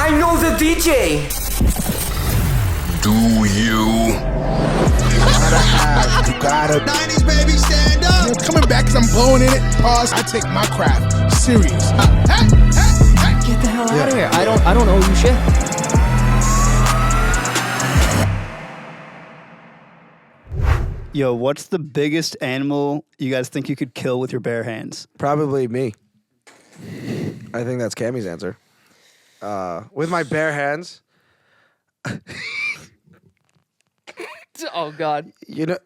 I know the DJ. Do you? You gotta 90s baby, stand up. You're coming back cause I'm blowing in it. Pause. I take my craft serious. Get the hell out of here. I don't owe you shit. Yo, what's the biggest animal you guys think you could kill with your bare hands? Probably me. I think that's Cammy's answer. With my bare hands. Oh God. You know.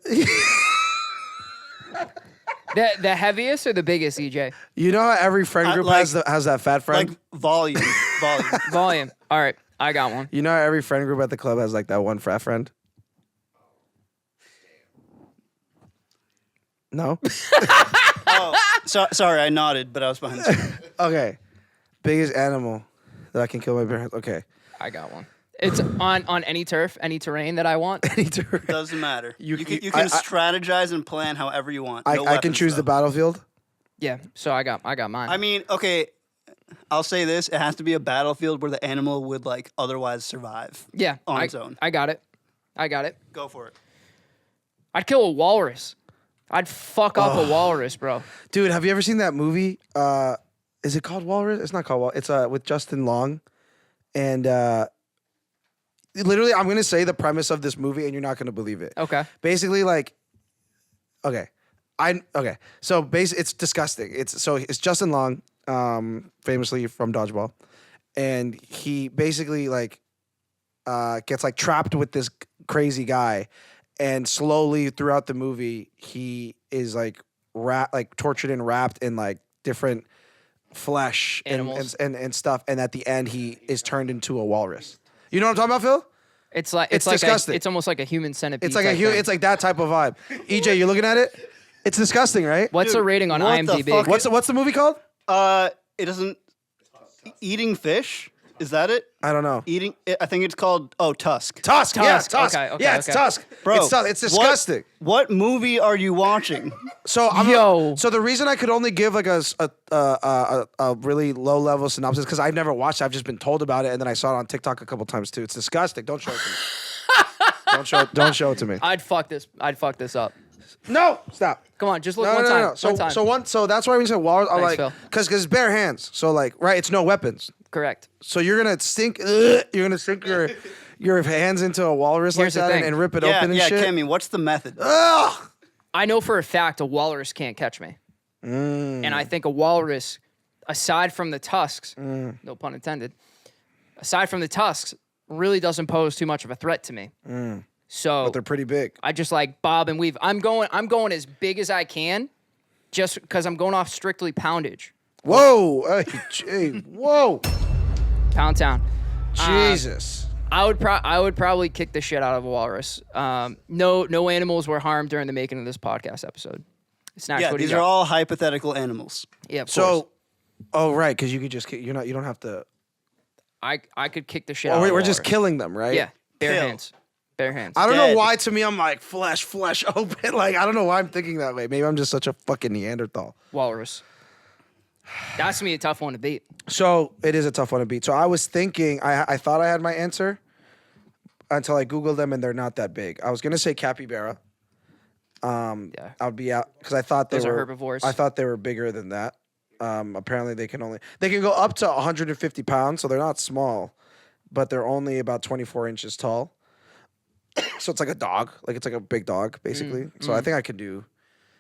The heaviest or the biggest, EJ? You know how every friend group has that fat friend? Like volume. Volume. All right, I got one. You know how every friend group at the club has like that one frat friend? No? Sorry, I nodded, but I was behind the screen. Okay. Biggest animal that I can kill my bare hands. Okay. I got one. It's on any turf, any terrain that I want. Any turf. Doesn't matter. You can I strategize and plan however you want. I can choose the battlefield. Yeah, so I got mine. I mean, okay, I'll say this. It has to be a battlefield where the animal would, like, otherwise survive. Yeah. On its own. I got it. Go for it. I'd kill a walrus. I'd fuck up a walrus, bro. Dude, have you ever seen that movie? Is it called Walrus? It's not called Walrus. It's with Justin Long. And literally, I'm going to say the premise of this movie and you're not going to believe it. Okay. Basically, like, okay. So it's disgusting. It's Justin Long, famously from Dodgeball. And he basically like gets like trapped with this crazy guy. And slowly throughout the movie, he is like tortured and wrapped in like different flesh and stuff. And at the end, he is turned into a walrus. You know what I'm talking about, Phil? It's like disgusting. It's almost like a human centipede. It's like it's like that type of vibe. EJ, you're looking at it. It's disgusting, right? What's the rating on IMDb? What's the movie called? It doesn't. Eating fish. Is that it? I don't know. I think it's called Tusk. Tusk. Yes, Tusk. Okay, yeah, it's Tusk. Bro, it's disgusting. What movie are you watching? So so the reason I could only give like a really low level synopsis because I've never watched it. I've just been told about it and then I saw it on TikTok a couple times too. It's disgusting. Don't show it to me. Don't show it to me. I'd fuck this up. No, stop. Come on, just look one time. No. So that's why when you said walrus, I'm Thanks, like, Phil. because it's bare hands. So like, right, it's no weapons. Correct. So you're gonna sink your hands into a walrus Here's like the that thing. and rip it open and yeah, shit. Cammie, what's the method? Ugh. I know for a fact a walrus can't catch me. And I think a walrus, aside from the tusks, no pun intended, aside from the tusks, really doesn't pose too much of a threat to me. So But they're pretty big. I just like bob and weave. I'm going as big as I can, just because I'm going off strictly poundage. Whoa! Hey, whoa! Pound town. Jesus. I would probably kick the shit out of a walrus. No animals were harmed during the making of this podcast episode. Snacks, Yeah, what do you these got? are all hypothetical animals. Yeah, of course. So, oh right, because you could just you don't have to. I could kick the shit out of a We're just walrus. killing them, right? Yeah, bare Kill. hands. Bare hands. I don't Dead. know why to me I'm like flesh open. Like I don't know why I'm thinking that way. Maybe I'm just such a fucking Neanderthal. Walrus. That's gonna be a tough one to beat. So it is a tough one to beat. So I was thinking, I thought I had my answer until I Googled them and they're not that big. I was gonna say capybara. Yeah. I'd be out because I thought they Those are were herbivores. I thought they were bigger than that. Apparently they can go up to 150 pounds, so they're not small, but they're only about 24 inches tall. So it's like a dog, like it's like a big dog basically. So I think I could do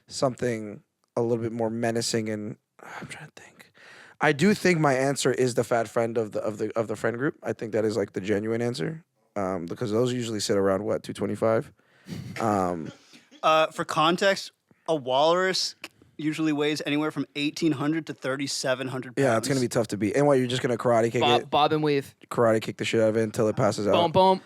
something a little bit more menacing and I'm trying to think. I do think my answer is the fat friend of the friend group. I think that is like the genuine answer because those usually sit around what 225. For context, a walrus usually weighs anywhere from 1,800 to 3,700 pounds. Yeah, it's gonna be tough to beat. And what, you're just gonna karate kick it? Bob and weave. Karate kick the shit out of it until it passes out. Boom, boom.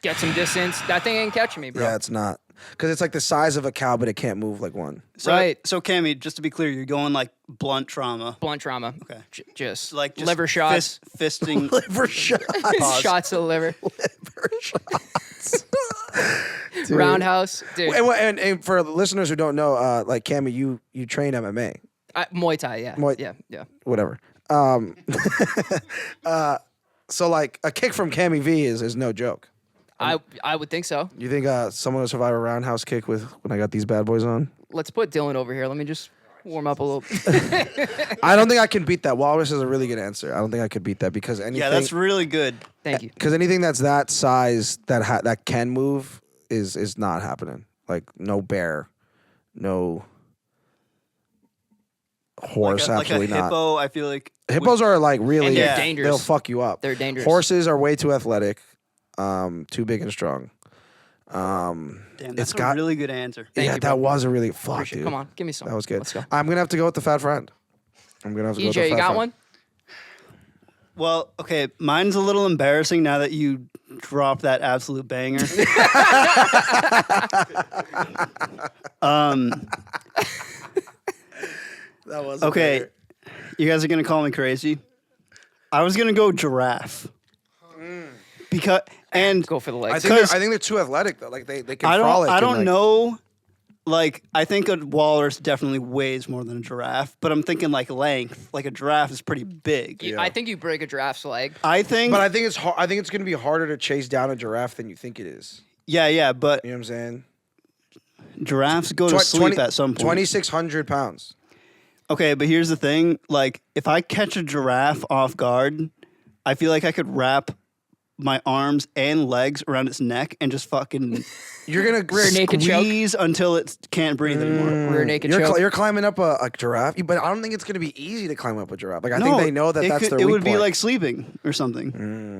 Get some distance. That thing ain't catching me, bro. Yeah, it's not. Because it's like the size of a cow, but it can't move like one. Right. So, Cammie, just to be clear, you're going like blunt trauma. Blunt trauma. Okay. Just Liver shots. Fisting. Liver shots. Shots to the liver. Liver shots. Dude. Roundhouse. Dude. And for listeners who don't know, like Cammie, you train MMA. Muay Thai, yeah. Muay- yeah. Whatever. So like a kick from Cammie V is no joke. I would think so. You think someone will survive a roundhouse kick with when I got these bad boys on? Let's put Dylan over here. Let me just warm up a little. I don't think I can beat that. Walrus is a really good answer. I don't think I could beat that because anything. Yeah, that's really good. Thank you. Because anything that's that size that can move is not happening. Like no bear, no horse, like a absolutely not. hippo, I feel like Hippos are like really, And they're Yeah. dangerous. they'll fuck you up. They're dangerous. Horses are way too athletic, too big and strong. Damn, that's it's a got really good answer. Thank yeah, you, that bro. was a really fuck, Appreciate it. dude. Come on, give me some. That was good. Let's go. I'm gonna have to go with the fat friend. I'm gonna have to go with the EJ, fat you got friend. one? Well, okay, mine's a little embarrassing now that you dropped that absolute banger. That was Okay, you guys are gonna call me crazy. I was gonna go giraffe because Go for the I legs. think they're, 'Cause- I think they're too athletic though. Like they can I frolic. don't and, like, know. Like I think a walrus definitely weighs more than a giraffe, but I'm thinking like length. Like a giraffe is pretty big. I think you break a giraffe's leg. I think. But I think it's I think it's gonna be harder to chase down a giraffe than you think it is. yeah, but You know what I'm saying? giraffes go to sleep at some point. 2,600 pounds. Okay, but here's the thing. Like, if I catch a giraffe off guard, I feel like I could wrap my arms and legs around its neck and just fucking You're gonna Rear naked choke. squeeze until it can't breathe anymore. Rear naked You're, choke. you're climbing up a giraffe, but I don't think it's gonna be easy to climb up a giraffe. Like I No, think they know that that's their It weak would be point. like sleeping or something.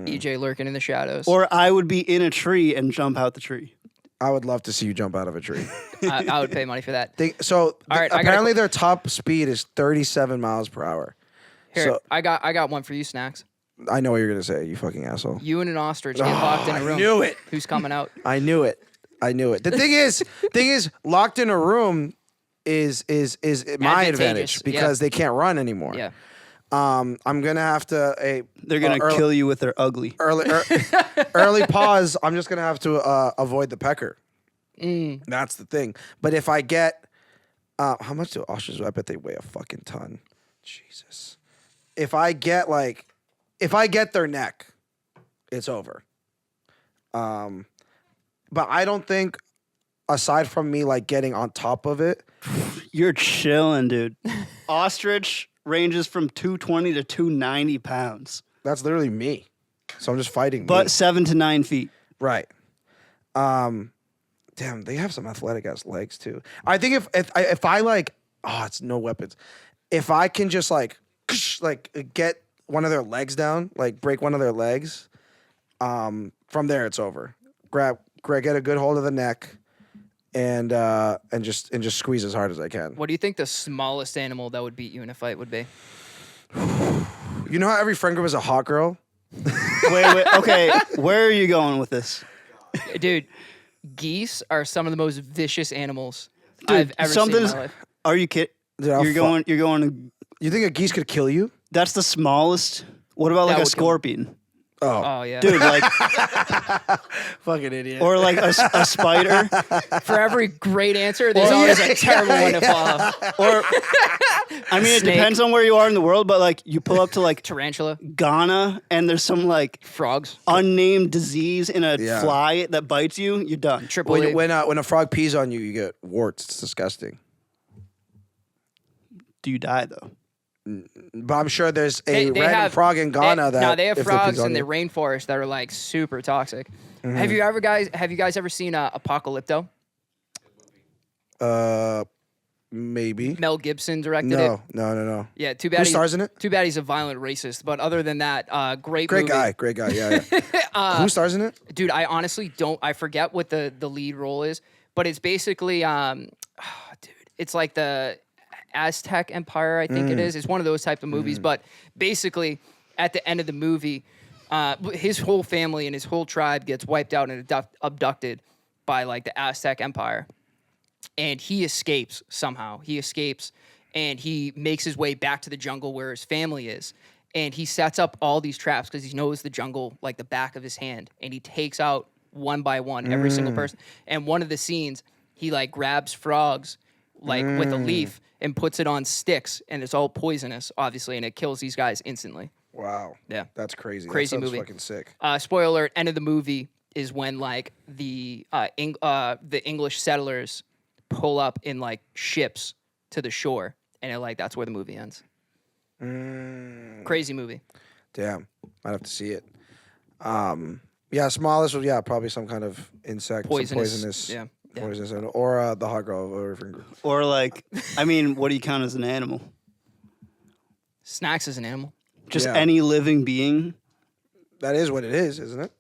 EJ lurking in the shadows. Or I would be in a tree and jump out the tree. I would love to see you jump out of a tree. I would pay money for that. So All right, I gotta apparently their top speed is 37 miles per hour. Here, So I got one for you, Snacks. I know what you're gonna say, you fucking asshole. You and an ostrich get locked in a room. I knew it. Who's coming out? I knew it. The thing is, locked in a room is my Advantageous, advantage because yeah. they can't run anymore. Yeah. I'm gonna have to They're going to kill you with their ugly. early pause. I'm just gonna have to avoid the pecker. That's the thing. But if I get, how much do ostriches? I bet they weigh a fucking ton. Jesus. If I get their neck, it's over. But I don't think, aside from me like getting on top of it, You're chilling, dude. Ostrich ranges from 220 to 290 pounds, that's literally me. So I'm just fighting. but me. 7 to 9 feet. Right. Damn, they have some athletic ass legs too. I think if I like, it's no weapons. If I can just like get one of their legs down, like break one of their legs, from there it's over. Get a good hold of the neck, and just squeeze as hard as I can. What do you think the smallest animal that would beat you in a fight would be? You know how every friend group is a hot girl? Wait. Okay, where are you going with this? Dude, geese are some of the most vicious animals I've ever seen in something's- my life. Are you kidding? Dude, I'll You're going to. You think a geese could kill you? That's the smallest. What about like That a would kill- scorpion? Oh, yeah. Dude, like, Fucking idiot. or like a spider, For every great answer, there's always a terrible one to follow. or I mean, it Snake. depends on where you are in the world, but like you pull up to like Tarantula, Ghana and there's some like frogs, unnamed disease in a Yeah. fly that bites you, you're done. triple A. when a frog pees on you, you get warts. It's disgusting. Do you die though? But I'm sure there's They random have frog in Ghana that no, they have if frogs pees on in the you- rainforest that are like super toxic. Mm-hmm. Have you guys ever seen Apocalypto? Maybe. Mel Gibson directed it. No. Yeah, too bad. Who stars in it? Too bad he's a violent racist. But other than that, great Great movie. guy. Yeah. Who stars in it? Dude, I honestly don't. I forget what the lead role is, but it's basically, dude, it's like the Aztec Empire. I think it is. It's one of those type of movies. But basically, at the end of the movie, his whole family and his whole tribe gets wiped out and abducted by like the Aztec Empire, and he escapes somehow. He escapes, and he makes his way back to the jungle where his family is. And he sets up all these traps because he knows the jungle like the back of his hand. And he takes out one by one every single person. And one of the scenes, he like grabs frogs like with a leaf and puts it on sticks. And it's all poisonous, obviously. And it kills these guys instantly. Wow. Yeah. That's crazy. Crazy that sounds movie. Fucking sick. Spoiler alert, end of the movie is when like the English settlers pull up in like ships to the shore, and that's where the movie ends. Crazy movie. Damn. Might have to see it. Yeah, smallest was probably some kind of insect, Poisonous. some Yeah. poisonous, or the hot girl or finger. Or like, I mean, what do you count as an animal? Snacks is an animal. Just Yeah. any living being. That is what it is, isn't it?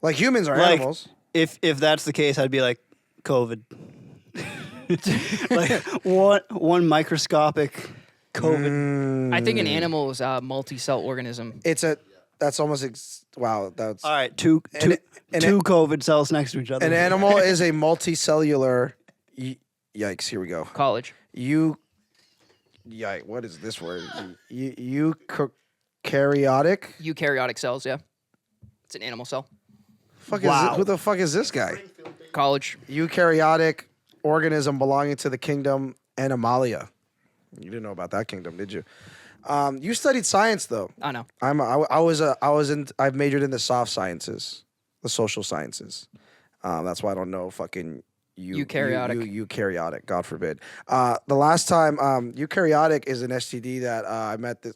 Like humans are Like, animals. If that's the case, I'd be like, COVID. Like one microscopic COVID. I think an animal is a multi-cell organism. That's almost wow. That's All right, two COVID cells next to each other. an animal is a multicellular. Yikes! Here we go. College. What is this word? Eukaryotic. Eukaryotic cells, yeah. It's an animal cell. Who the fuck is this guy? College. Eukaryotic organism belonging to the kingdom Animalia. You didn't know about that kingdom, did you? You studied science though. I know. I've majored in the soft sciences, the social sciences. That's why I don't know fucking eukaryotic. God forbid. The last time eukaryotic is an STD that I met this.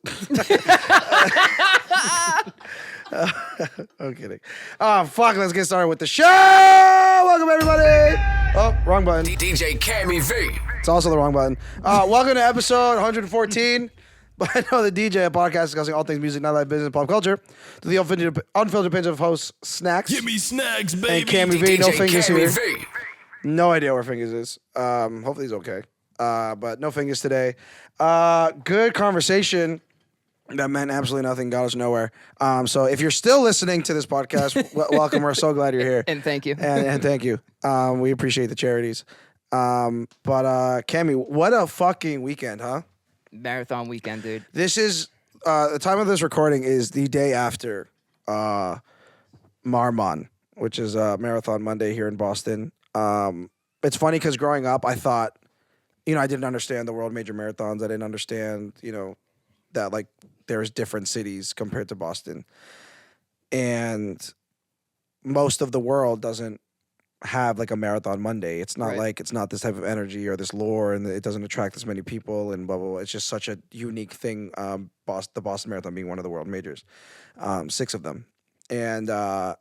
I'm kidding. Oh fuck! Let's get started with the show. Welcome everybody. Oh, wrong button. DJ Cammmy V. It's also the wrong button. Welcome to episode 114. But I know the DJ, a podcast discussing all things music, nightlife, business, and pop culture. To the unfiltered opinions of hosts SNAX GimmeSnax, baby. and Cammy V. No DJ fingers Cammy here. V. No idea where Fingers is. Hopefully he's okay. But no Fingers today. Good conversation that meant absolutely nothing, got us nowhere. So if you're still listening to this podcast, welcome. We're so glad you're here. And thank you. And thank you. We appreciate the charities. But Cammie, what a fucking weekend, huh? Marathon weekend, dude. This is the time of this recording is the day after Marmon, which is Marathon Monday here in Boston. It's funny because growing up, I thought, I didn't understand the world major marathons. I didn't understand, that like there's different cities compared to Boston, and most of the world doesn't have like a Marathon Monday. It's not like it's not this type of energy or this lore, and it doesn't attract as many people and blah blah blah. It's just such a unique thing. The Boston Marathon being one of the world majors, 6 of them, and like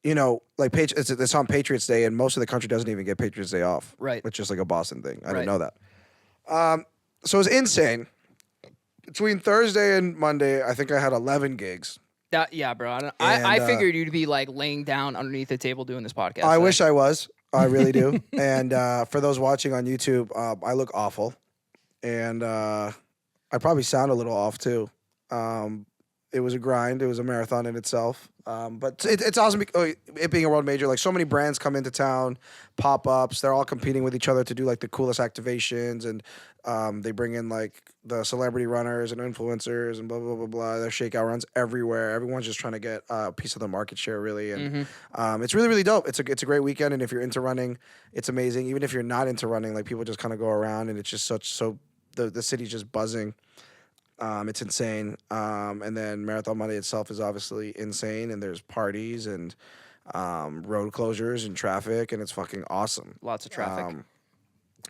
it's on Patriots Day, and most of the country doesn't even get Patriots Day off. Right, it's just like a Boston thing. I didn't Right. know that. So it was insane. Between Thursday and Monday, I think I had 11 gigs. Yeah, bro. I figured you'd be like laying down underneath the table doing this podcast. I wish I was. I really do. And for those watching on YouTube, I look awful. And I probably sound a little off too. It was a grind. It was a marathon in itself. But it's awesome. It being a world major, like so many brands come into town, pop-ups. They're all competing with each other to do like the coolest activations. And they bring in like the celebrity runners and influencers and blah, blah, blah, blah. There's shakeout runs everywhere. Everyone's just trying to get a piece of the market share, really. And it's really, really dope. It's a great weekend. And if you're into running, it's amazing. Even if you're not into running, like people just kind of go around and it's just the city's just buzzing. It's insane. And then Marathon Monday itself is obviously insane. And there's parties and road closures and traffic. And it's fucking awesome. Lots of traffic.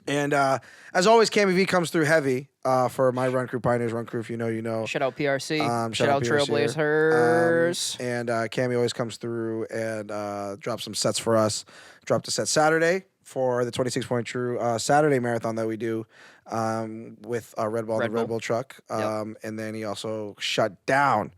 And as always, Cammie V comes through heavy for my Run Crew Pioneers Run Crew. If you know, you know. Shout out PRC. Shout out PRC Trailblazers. And Cammie always comes through and drops some sets for us. Dropped a set Saturday for the 26 Point True Saturday marathon that we do with Red Bull and the Red Bull truck. And then he also shut down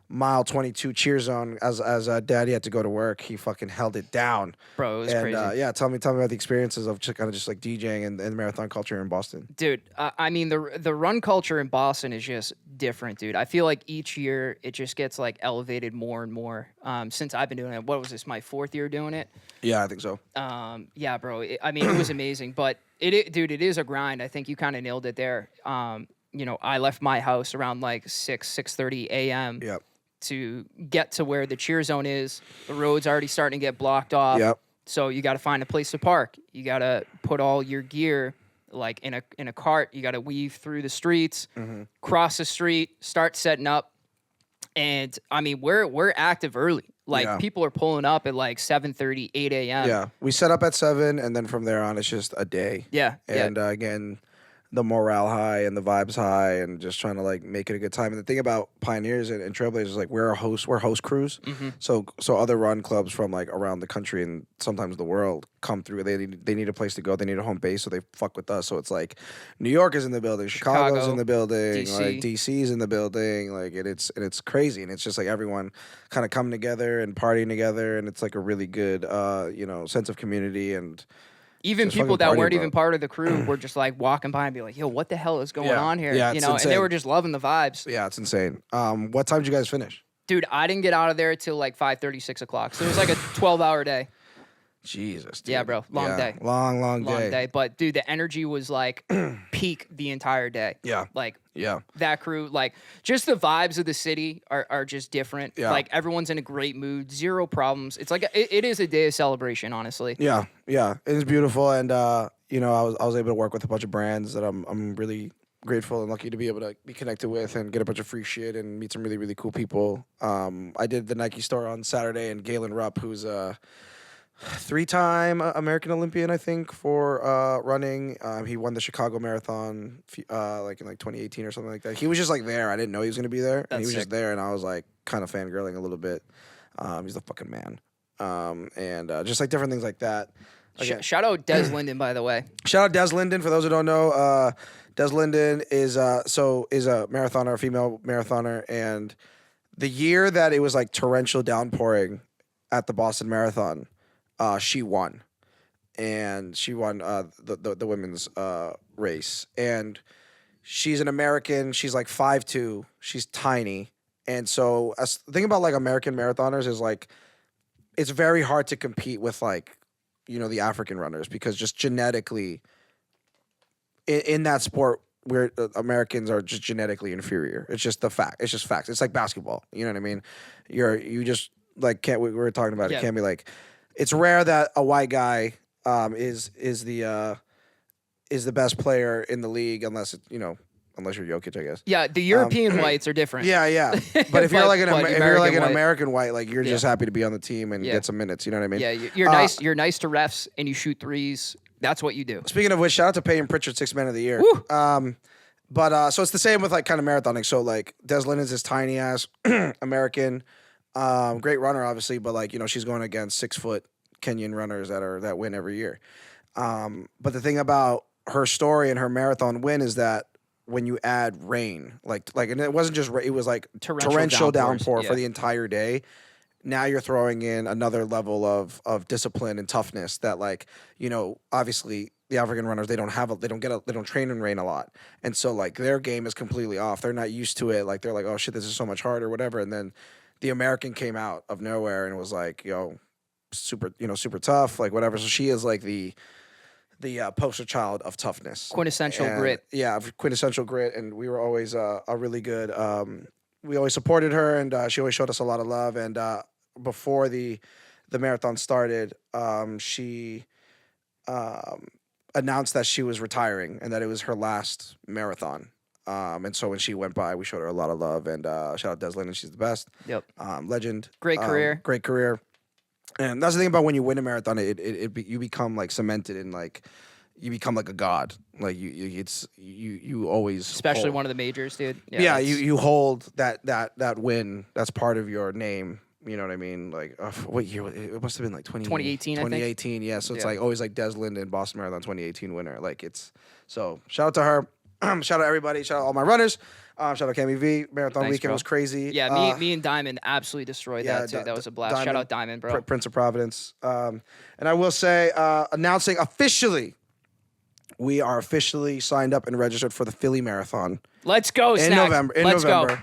mile 22 cheer zone as Daddy had to go to work. He fucking held it down. Bro, it was crazy. Yeah, tell me about the experiences of just kind of just like DJing and marathon culture in Boston. Dude, I mean, the run culture in Boston is just different, dude. I feel like each year it just gets like elevated more and more. Since I've been doing it, what was this, my 4th year doing it? Yeah, I think so. Yeah, bro. I mean, it was amazing, but it is a grind. I think you kind of nailed it there. I left my house around like 6:30 a.m. Yep. to get to where the cheer zone is. The road's already starting to get blocked off. Yep. So you got to find a place to park. You got to put all your gear like in a cart. You got to weave through the streets, cross the street, start setting up. And I mean, we're active early. Like people are pulling up at like 7:30, 8 a.m. Yeah, we set up at 7, and then from there on, it's just a day. Yeah, and again, the morale high and the vibes high, and just trying to like make it a good time. And the thing about Pioneers and Trailblazers is like we're host crews. So other run clubs from like around the country and sometimes the world come through. They need a place to go. They need a home base, so they fuck with us. So it's like New York is in the building, Chicago's in the building, DC. like DC's in the building, like it's crazy, and it's just like everyone kind of coming together and partying together, and it's like a really good sense of community. And even just people fucking that party, weren't bro. even part of the crew were just like walking by and be like, yo, what the hell is going on here? Yeah, you it's know, insane. and they were just loving the vibes. Yeah, it's insane. What time did you guys finish? Dude, I didn't get out of there till like 5:30, 6 o'clock. So it was like a 12-hour day. Jesus, dude. Yeah, bro. Long day. Long day. But dude, the energy was like peak the entire day. Yeah. Like Yeah. that crew, like just the vibes of the city are just different. Yeah. Like everyone's in a great mood, zero problems. It's like it is a day of celebration, honestly. Yeah, yeah. It is beautiful, and I was able to work with a bunch of brands that I'm really grateful and lucky to be able to be connected with and get a bunch of free shit and meet some really, really cool people. I did the Nike store on Saturday, and Galen Rupp, who's a 3-time American Olympian, I think, for running. He won the Chicago Marathon like in like 2018 or something like that. He was just like there. I didn't know he was going to be there. And he was just there, and I was like kind of fangirling a little bit. He's the fucking man. And just like different things like that. Again, Shout out Des Linden, by the way. shout out Des Linden. For those who don't know, Des Linden is a marathoner, a female marathoner, and the year that it was like torrential downpouring at the Boston Marathon, she won, and she won the women's race. And she's an American. She's like 5'2". She's tiny, and so the thing about like American marathoners is like it's very hard to compete with like the African runners, because just genetically in that sport where Americans are just genetically inferior. It's just the fact. It's just facts. It's like basketball. You know what I mean? You just like can't. We were talking about it. Can't be like. It's rare that a white guy is the best player in the league unless unless you're Jokic, I guess. Yeah, the European whites are different. Yeah. But if you're like an white. American white, like you're just happy to be on the team and get some minutes. You know what I mean? Yeah, you're nice. You're nice to refs and you shoot threes. That's what you do. Speaking of which, shout out to Peyton Pritchard, 6th Man of the Year. Woo! But so it's the same with like kind of marathoning. So like Des Linden's this tiny ass American, great runner obviously, but like she's going against 6-foot Kenyan runners that win every year. But the thing about her story and her marathon win is that when you add rain, and it wasn't just rain, it was like torrential downpour for the entire day. Now you're throwing in another level of discipline and toughness that obviously the African runners, they don't train in rain a lot. And so like their game is completely off. They're not used to it. Like they're like, oh shit, this is so much harder, whatever. And then the American came out of nowhere and was like, super tough, like whatever. So she is like the poster child of toughness. Quintessential grit. Yeah, quintessential grit. And we were always a really good, we always supported her, and she always showed us a lot of love. And before the marathon started, she announced that she was retiring and that it was her last marathon. And so when she went by, we showed her a lot of love. And shout out Des Linden, she's the best. Yep. Legend. Great career. Great career. And that's the thing about when you win a marathon, you become like cemented in like you become like a god. Like you always Especially hold. one of the majors, dude. Yeah, you hold that win. That's part of your name. You know what I mean? Like what year? It must have been like 2018. 2018. Yeah. So it's like always like Des Linden, Boston Marathon 2018 winner. Like so shout out to her. Shout out everybody. Shout out all my runners. Shout out Cammie V. Marathon Thanks, weekend bro. was crazy. Yeah, me and Diamond absolutely destroyed that too. That was a blast. Diamond, Shout out Diamond, bro. Prince of Providence. And I will say, announcing officially, we are officially signed up and registered for the Philly Marathon Let's go, in Snacks. November. Let's go.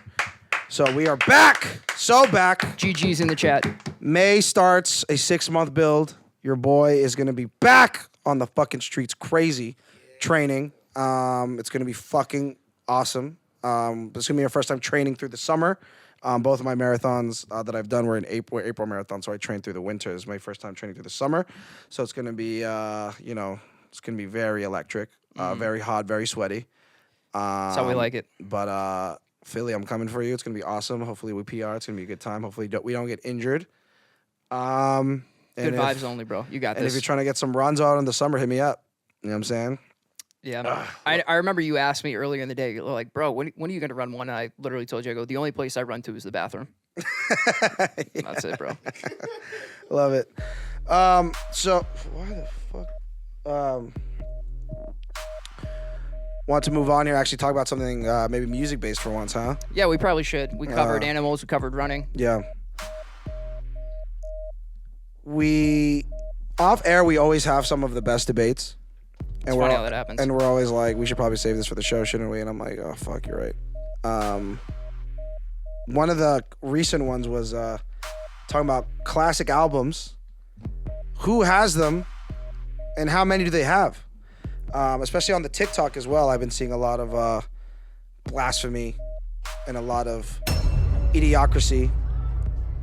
So we are back. So back. GG's in the chat. May starts a 6-month build. Your boy is going to be back on the fucking streets, crazy training. It's going to be fucking awesome. It's going to be our first time training through the summer. Both of my marathons that I've done were in April marathons, so I trained through the winter. It's my first time training through the summer. So it's going to be, it's going to be very electric. very hot, very sweaty. That's how we like it. But Philly, I'm coming for you. It's gonna be awesome. Hopefully we PR. It's gonna be a good time. Hopefully we don't get injured. Good vibes only, bro. You got And if this. you're trying to get some runs out in the summer, hit me up. You know what I'm saying? Yeah. I remember you asked me earlier in the day, you're like, bro, when are you going to run one? And I literally told you, I go, the only place I run to is the bathroom. That's it, bro. Love it. So why the fuck? Want to move on here? Actually, talk about something maybe music based for once, huh? Yeah, we probably should. We covered animals. We covered running. Yeah. We off air. We always have some of the best debates. It's funny how that happens. And we're always like, we should probably save this for the show, shouldn't we? And I'm like, oh fuck, you're right. One of the recent ones was talking about classic albums. Who has them, and how many do they have? Especially on the TikTok as well. I've been seeing a lot of blasphemy and a lot of idiocracy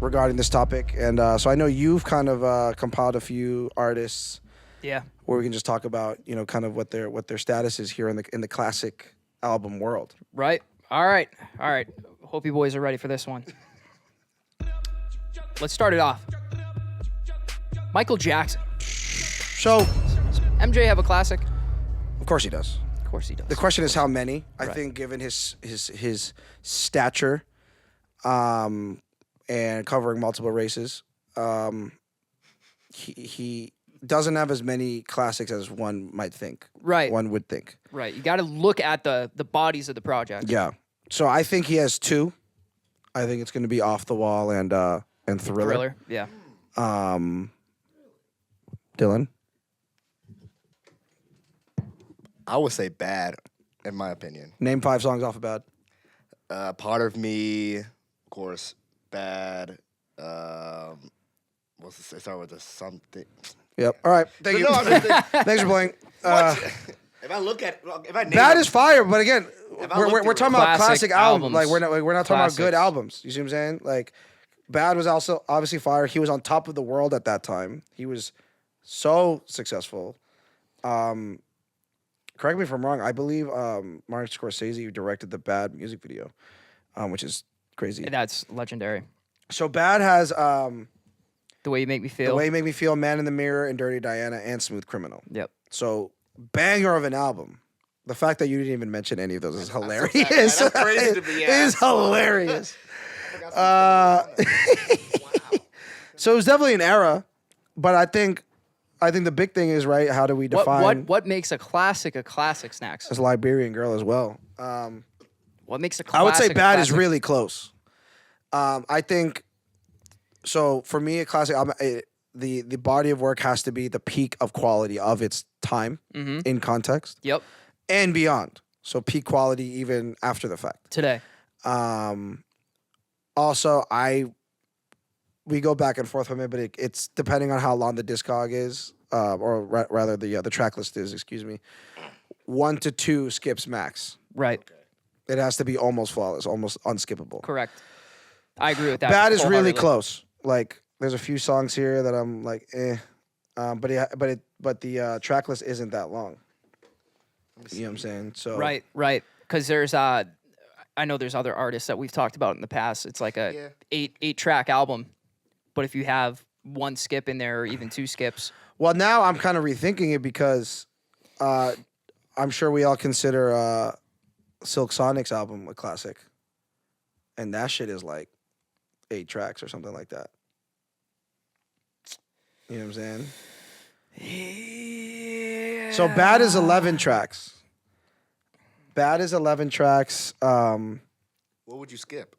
regarding this topic. And so I know you've kind of compiled a few artists. Yeah. Where we can just talk about, you know, kind of what their status is here in the classic album world. Right. All right. Hope you boys are ready for this one. Let's start it off. Michael Jackson. So, Does MJ have a classic? of course he does. Of course he does. The question is how many. I Right. think given his stature, and covering multiple races, he doesn't have as many classics as one might think. Right. One would think. Right. You got to look at the bodies of the project. Yeah. So I think he has two. I think it's going to be Off the Wall and Thriller. Yeah. Dylan. I would say Bad, in my opinion. Name 5 songs off of Bad. Part of Me, of course, Bad. What's the, start with the something. Yep. All right. Thank you. No, I'm just thinking, Thanks for playing. if I look at, if I name Bad them- is fire, but again, If I we're look through talking about Classic classic albums. Like albums. we're not talking about good Classics. albums. You see what I'm saying? Like Bad was also obviously fire. He was on top of the world at that time. He was so successful. Correct me if I'm wrong. I believe Martin Scorsese directed the Bad music video, which is crazy. That's legendary. So Bad has The Way You Make Me Feel. The Way You Make Me Feel, Man in the Mirror, and Dirty Diana, and Smooth Criminal. Yep. So banger of an album. The fact that you didn't even mention any of those is hilarious. That's crazy to be It is asked. hilarious. So it was definitely an era, but I think the big thing is, right, how do we define What makes a classic Snacks? as Liberian Girl as well? What makes a classic? I would say a Bad is classic? really close. I think so. For me, a classic album, the body of work has to be the peak of quality of its time in context Yep. and beyond. So peak quality even after the fact. Today. Also, we go back and forth with it, but it's depending on how long the discog is, or rather the track list is. Excuse me, 1 to 2 skips max. Right. It has to be almost flawless, almost unskippable. Correct. I agree with that. Bad is really wholeheartedly. close. Like, there's a few songs here that I'm like, but the track list isn't that long. You know what I'm saying? So Right. Because there's I know there's other artists that we've talked about in the past. It's like a eight track album, but if you have 1 skip in there or even 2 skips, Well, now I'm kind of rethinking it because I'm sure we all consider Silk Sonic's album a classic, and that shit is like 8 tracks or something like that. You know what I'm saying? So Bad is 11 tracks. Bad is 11 tracks. What would you skip?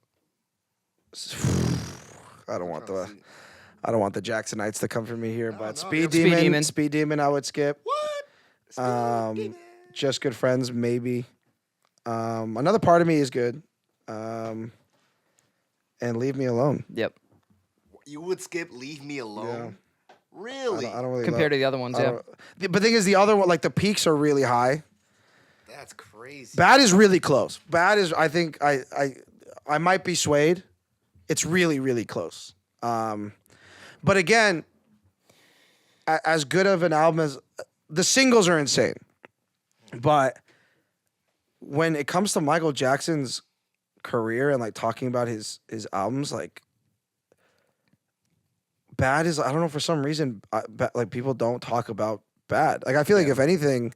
I don't want the Jacksonites to come for me here, but no, Speed Speed Demon, Demon. Speed Demon, I would skip. What? Just Good Friends, maybe. Another Part of Me is good. And Leave Me Alone. yep. You would skip Leave Me Alone? Really? I don't really Compared to love, the other ones, I yeah. don't- But the thing is, the other one, like the peaks are really high. That's crazy. Bad is really close. Bad is, I think, I might be swayed. It's really, really close. But again, as good of an album as the singles are insane. But when it comes to Michael Jackson's career and like talking about his albums, like Bad is, I don't know, for some reason like people don't talk about Bad. Like I feel like if anything,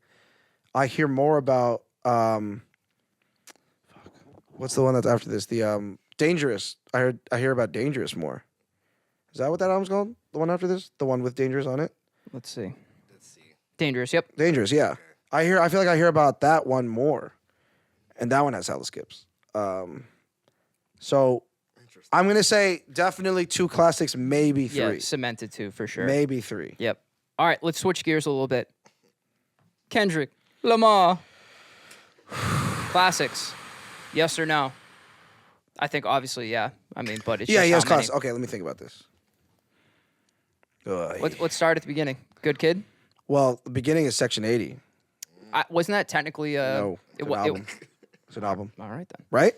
I hear more about what's the one that's after this? The Dangerous. I hear about Dangerous more. Is that what that album's called? The one after this? The one with Dangerous on it? Let's see. Dangerous. Yep. Dangerous, yeah. I feel like I hear about that one more. And that one has hella skips. So I'm gonna say definitely 2 classics, maybe 3. Yeah, cemented 2 for sure. Maybe 3. Yep. All right, let's switch gears a little bit. Kendrick Lamar. Classics. Yes or no? I think obviously, yeah. I mean, but it's just he has how many. classics. Okay, let me think about this. Let's start at the beginning. Good Kid. Well, the beginning is Section 80. Wasn't that technically No, it's an album. It's an album. All right then. Right?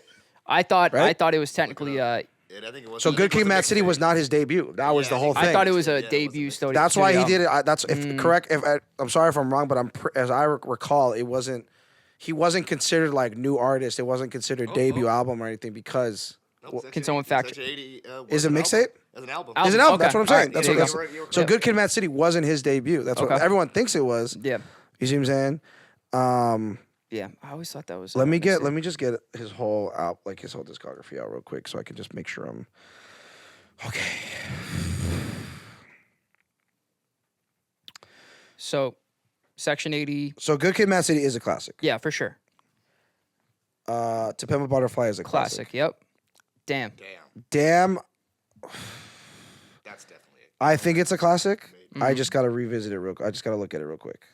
I thought Right? it was technically I think it was. So Good Kid, Mad City was not his debut. That was the whole thing. I thought it was a debut studio. That's why he did it. That's if correct. If I'm sorry if I'm wrong, but as I recall, it wasn't. He wasn't considered like new artist. It wasn't considered debut album or anything because. Can someone fact check? Is it mixtape? As an album. Is an album. Okay. That's what I'm saying. Alright, That's there what. you That's, go. so Yeah. Good Kid, Mad City wasn't his debut. That's what Okay. everyone thinks it was. Yeah. You see what I'm saying? Yeah. I always thought that was. Let me just get his whole his whole discography out real quick so I can just make sure I'm okay. So, Section 80. So Good Kid, Mad City is a classic. Yeah, for sure. To Pimp a Butterfly is a classic. Yep. Damn. Damn, That's definitely it. I think it's a classic. I just gotta revisit it real quick. I just gotta look at it real quick.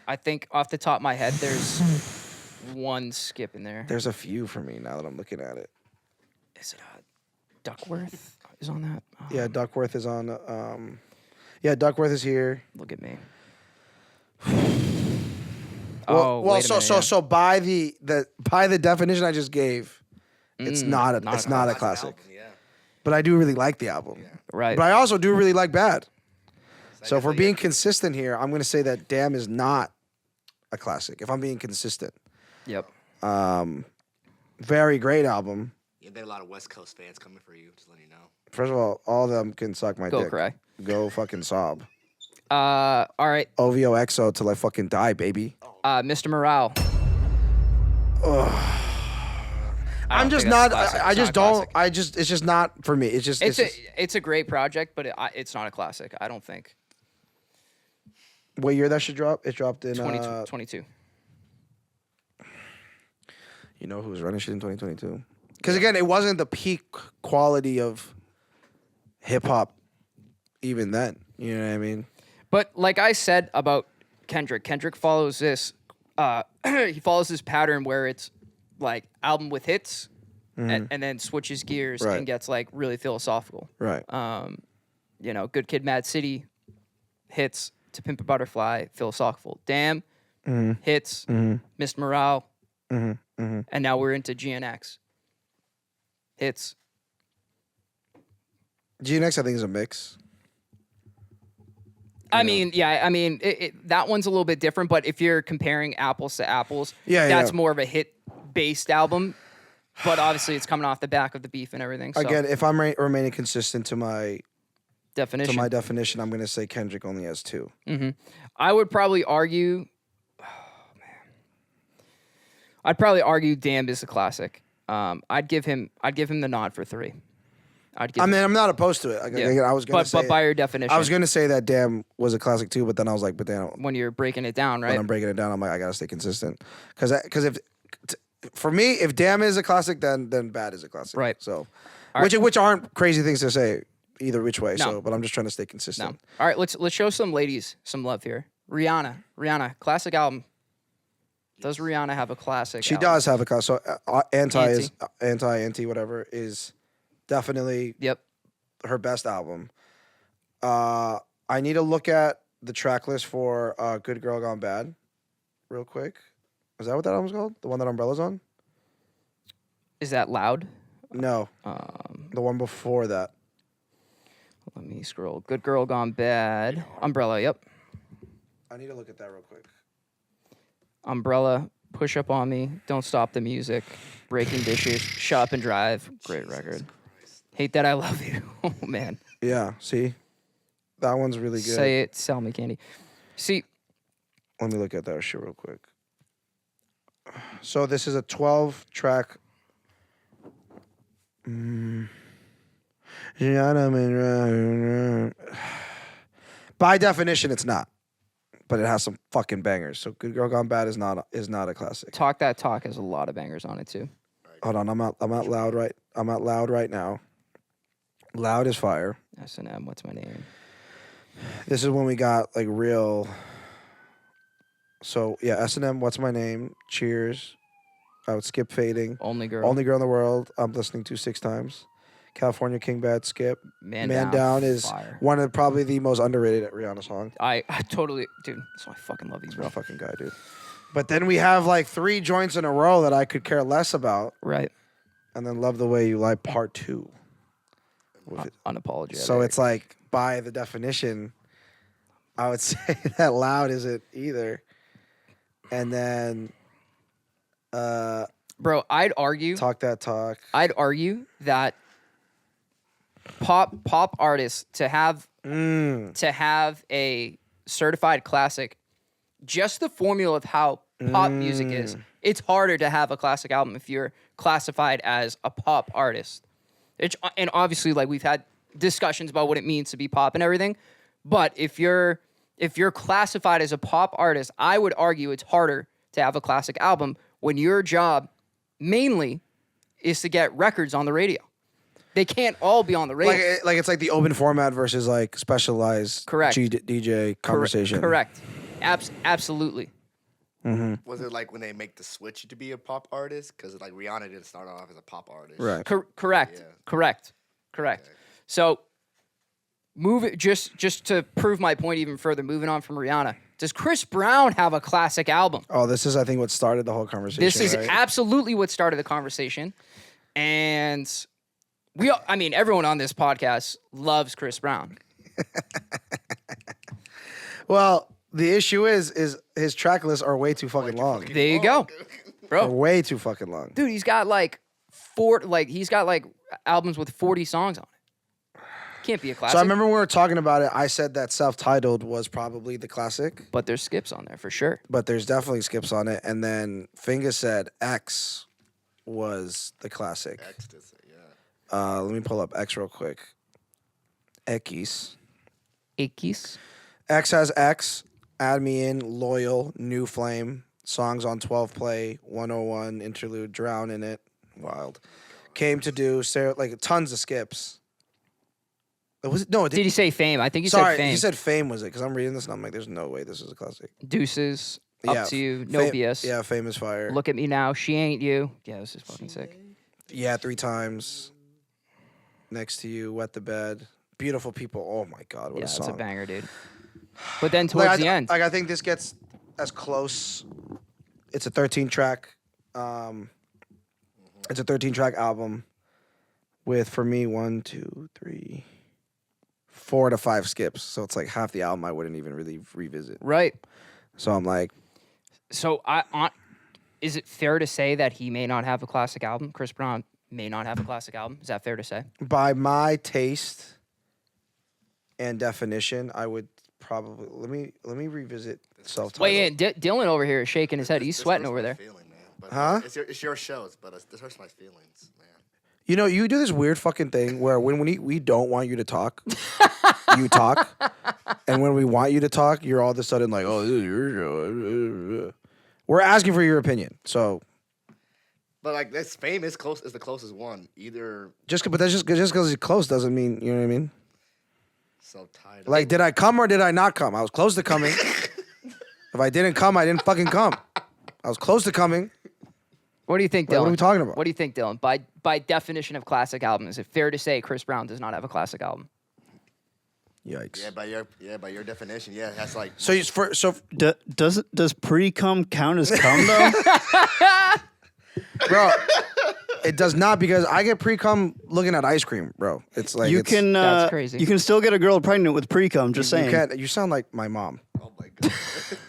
I think off the top of my head, there's one skip in there. There's a few for me now that I'm looking at it. Is it Duckworth? Is on that? Oh, Yeah, Duckworth is on. Yeah, Duckworth is here. Look at me. Well, wait a minute, yeah. so by the definition I just gave, it's not a classic. Album, yeah. But I do really like the album. Right. But I also do really like Bad. So if we're guess, being consistent here, I'm gonna say that Damn is not a classic. If I'm being consistent, Yep. very great album. Yeah, there are a lot of West Coast fans coming for you. Just letting you know. First of all of them can suck my Go dick. cry. Go fucking sob. All right. OVO XO till I fucking die, baby. Mr. Morale. I'm just not. I just don't. I just. It's just not for me. It's just. It's a great project, but it's not a classic. I don't think. What year that should drop? It dropped in 22. You know who was running shit in 2022? Because again, it wasn't the peak quality of hip hop even then. You know what I mean? But like I said about Kendrick follows this. He follows this pattern where it's like album with hits, and then switches gears Right. and gets like really philosophical. Right. You know, Good Kid, Mad City, hits. To Pimp a Butterfly, philosophical. Damn, hits. Missed Morale, and now we're into GNX. Hits. GNX, I think, is a mix. I mean, that one's a little bit different, but if you're comparing apples to apples, Yeah, that's yeah. more of a hit-based album. But obviously, it's coming off the back of the beef and everything. So. Again, if I'm remaining consistent to my definition. I'm going to say Kendrick only has 2. I would probably argue. Oh man. I'd probably argue Damn is a classic. I'd give him the nod for 3. I'm not opposed to it. Yeah. I was going to say. But by your definition, I was going to say that Damn was a classic too, but then I was like, but then when you're breaking it down, right? when I'm breaking it down, I'm like, I got to stay consistent. Because for me, if Damn is a classic, then Bad is a classic. Right. So, All right. which aren't crazy things to say either which way. No. So, but I'm just trying to stay No. consistent. All right, let's show some ladies some love here. Rihanna, classic album. Does Rihanna have a classic? She album? does have a classic. So anti whatever is definitely Yep. her best album. I need to look at the track list for Good Girl Gone Bad real quick. Is that what that album's called? The one that Umbrella's on? Is that Loud? No. The one before that. Let me scroll. Good Girl Gone Bad. Umbrella, yep. I need to look at that real quick. Umbrella, Push Up On Me, Don't Stop the Music, Breaking Dishes, Shut Up and Drive. Great record. Hate That I Love You. Oh, man. Yeah, see? That one's really good. Say It, Sell Me Candy. See, let me look at that shit real quick. So this is a 12-track. By definition, it's not. But it has some fucking bangers. So Good Girl Gone Bad is not a classic. Talk That Talk has a lot of bangers on it, too. Hold on, I'm out loud right now. Loud is fire. S&M, What's My Name? This is when we got like real. So yeah, S&M, What's My Name? Cheers. I would skip Fading. Only Girl. Only Girl in the World. I'm listening to 6 times. California King Bad, skip. Man Down is fire. one of probably the most underrated Rihanna song. I totally, dude, that's why I fucking love these, bro. Real fucking guy, dude. But then we have like 3 joints in a row that I could care less about. Right. And then Love the Way You Lie Part 2. Unapologetic. So it's like, by the definition, I would say that Loud isn't either. And then bro, I'd argue Talk That Talk. I'd argue that pop artists to have a certified classic, just the formula of how pop music is, it's harder to have a classic album if you're classified as a pop artist. And obviously, like, we've had discussions about what it means to be pop and everything, but if you're classified as a pop artist, I would argue it's harder to have a classic album when your job mainly is to get records on the radio. They can't all be on the radio. Like it's like the open format versus like specialized Correct. DJ conversation. Correct. Absolutely. Was it like when they make the switch to be a pop artist? Because like Rihanna didn't start off as a pop artist. Right. Correct. Yeah. Correct. Okay. So, just to prove my point even further, moving on from Rihanna, does Chris Brown have a classic album? Oh, this is, I think, what started the whole conversation. This is right? absolutely what started the conversation. And everyone on this podcast loves Chris Brown. Well, the issue is his track lists are way too fucking long. There you go. They're Bro, way too fucking long. dude, he's got albums with 40 songs on it. Can't be a classic. So I remember when we were talking about it, I said that Self-Titled was probably the classic, But there's skips on there for sure. but there's definitely skips on it. And then Finga said X was the classic. Ecstasy, yeah. Let me pull up X real quick. X. Akis. X has X. Add Me In, Loyal, New Flame, songs on 12 Play, 101, Interlude, Drown in It, wild. Came to Do, like tons of skips. Was it? No, Did he say Fame? I think he sorry, said Fame. he said Fame was it? Because I'm reading this and I'm like, there's no way this is a classic. Deuces. Up to You. No Fame, BS. Yeah, Fame is fire. Look at Me Now. She Ain't You. Yeah, this is fucking sick. Yeah, 3 times. Next to You, Wet the Bed. Beautiful People. Oh my God, what Yeah, a song. it's a banger, dude. But then towards the end. I think this gets as close. It's a 13-track. It's a 13-track album with, for me, 1, 2, 3, 4 to 5 skips. So it's like half the album I wouldn't even really revisit. Right. So I'm like, So is it fair to say that he may not have a classic album? Chris Brown may not have a classic album. Is that fair to say? by my taste and definition, I would probably let me revisit Self-Titled. Wait, Dylan over here is shaking his head. He's This sweating hurts over my there. feeling, man. But Huh? It's your shows, but this hurts my feelings, man. You know, you do this weird fucking thing where when we don't want you to talk, you talk. And when we want you to talk, you're all of a sudden like, oh, this is your show. We're asking for your opinion. So But like this Fame is the closest one. Either but that's just because it's close doesn't mean, you know what I mean? Self-Titled. Like, did I come or did I not come? I was close to coming. If I didn't come, I didn't fucking come. I was close to coming. What do you think, Dylan? Like, what are we talking about? What do you think, Dylan? By definition of classic album, is it fair to say Chris Brown does not have a classic album? Yikes. by your definition, yeah, that's like Does pre-cum count as cum though? Bro, It does not, because I get pre-cum looking at ice cream, bro. It's like You it's, can That's crazy. You can still get a girl pregnant with pre-cum. Just saying. You can't. You sound like my mom. Oh my god.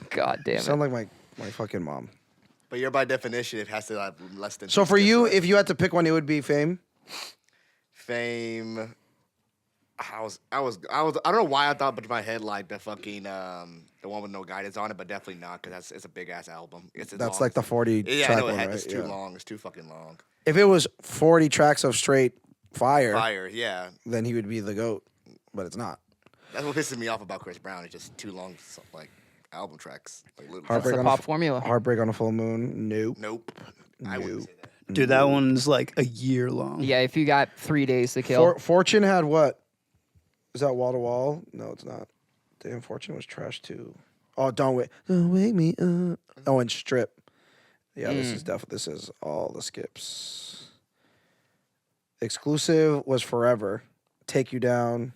God damn You it. sound like my fucking mom. But you're by definition, it has to have less than. So two for skips, you, right? if you had to pick one, it would be Fame. Fame. I don't know why I thought, but in my head, like the fucking the one with no guidance on it, but definitely not, because it's a big ass album. It's That's long. like the 40 Yeah, I track know one, it's right? too Yeah. long. It's too fucking long. If it was 40 tracks of straight fire, Fire, yeah. then he would be the GOAT. But it's not. That's what pisses me off about Chris Brown. It's just too long, like album tracks. Like little That's Heartbreak the on pop a, formula. Heartbreak on a Full Moon. Nope. Nope. I wouldn't say that. Dude, that one's like a year long. Yeah, if you got 3 days to kill. Fortune had what? Is that Wall to Wall? No, it's not. Damn, Fortune was trash too. Oh, Don't Wake Me Up. Oh, and Strip. Yeah, this is all the skips. Exclusive was Forever. Take You Down.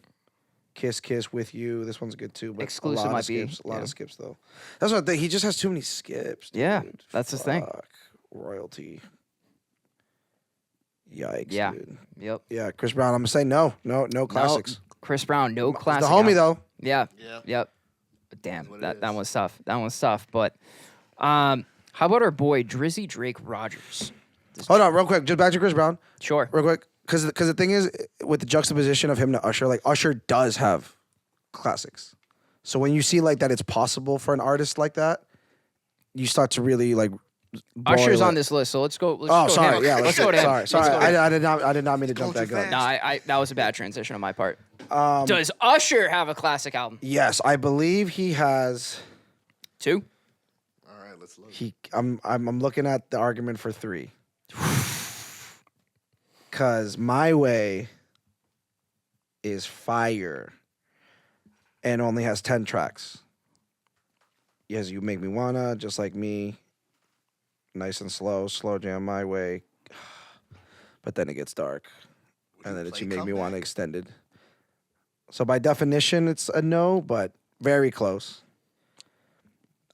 Kiss Kiss With You. This one's good too. But Exclusive a lot might of be, skips. A lot yeah. of skips though. That's what he just has too many skips. Yeah, dude. that's the thing. Fuck. Royalty. Yikes, Yeah. dude. Yep. Yeah, Chris Brown. I'm gonna say no classics. No, Chris Brown, no The classic. homie album. though. Yeah. Yeah. Yep. Damn, what it that is. one's tough. That one's tough. But how about our boy Drizzy Drake Rogers? Hold on, real quick. Just back to Chris Brown, Sure. real quick. Because the thing is, with the juxtaposition of him to Usher, like Usher does have classics. So when you see like that, it's possible for an artist like that, you start to really like. Usher's boil on it. this list, so let's go. Let's Oh, go sorry. him. Yeah, let's go to him. sorry. Let's go to him. I did not mean to jump that gun. No, I that was a bad transition on my part. Does Usher have a classic album? Yes, I believe he has. 2? All right, let's look. I'm looking at the argument for 3. Cause My Way is fire and only has 10 tracks. Yes, You Make Me Wanna, Just Like Me, Nice and Slow Jam, My Way. But then it gets dark. And then it's You Make Me Wanna extended. So by definition, it's a no, but very close.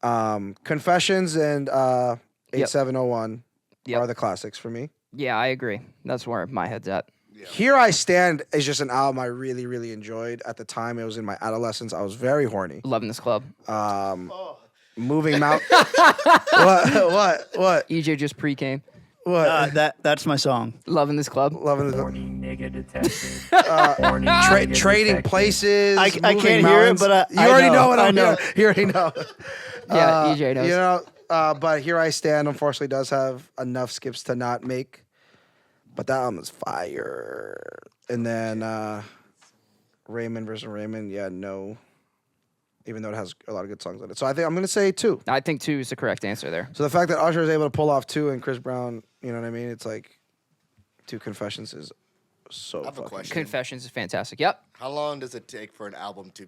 Confessions and 8701 Yep. are the classics for me. Yeah, I agree. That's where my head's at. Here I Stand is just an album I really, really enjoyed. At the time, it was in my adolescence. I was very horny. Loving this club. Moving Mount. What? EJ just pre-came. What? That's my song. Loving this club. Loving the Trading Places. I Moving can't hear it, Mountains. but you already know what I I'm know. doing. You already know. Yeah, EJ knows. You know, but Here I Stand, unfortunately, does have enough skips to not make. But that album is fire. And then Raymond versus Raymond, yeah, no. Even though it has a lot of good songs on it. So I think I'm going to say 2. I think 2 is the correct answer there. So the fact that Usher is able to pull off 2 and Chris Brown, you know what I mean? It's like 2 Confessions is so I have a fucking question. Confessions is fantastic. Yep. How long does it take for an album to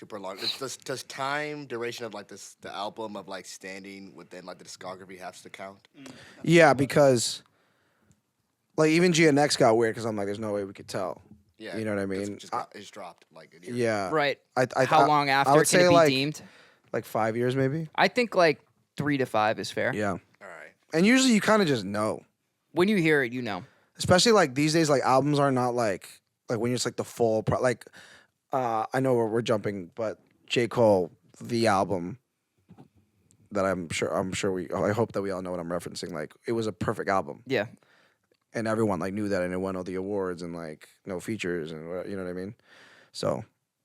prolong? Does time duration of like the album of like standing within like the discography has to count? Yeah, because like even GNX got weird because I'm like, there's no way we could tell. Yeah, You know what I mean? It's dropped like a year. Yeah. Right. I How long I after would can say it be like, deemed? Like 5 years maybe. I think like 3 to 5 is fair. Yeah. All right. And usually you kind of just know. When you hear it, you know. Especially like these days, like albums are not like when it's like the full like I know we're jumping, but J. Cole, the album that I hope that we all know what I'm referencing. Like it was a perfect album. Yeah. And everyone like knew that, and it won all the awards and like no features and you know what I mean. So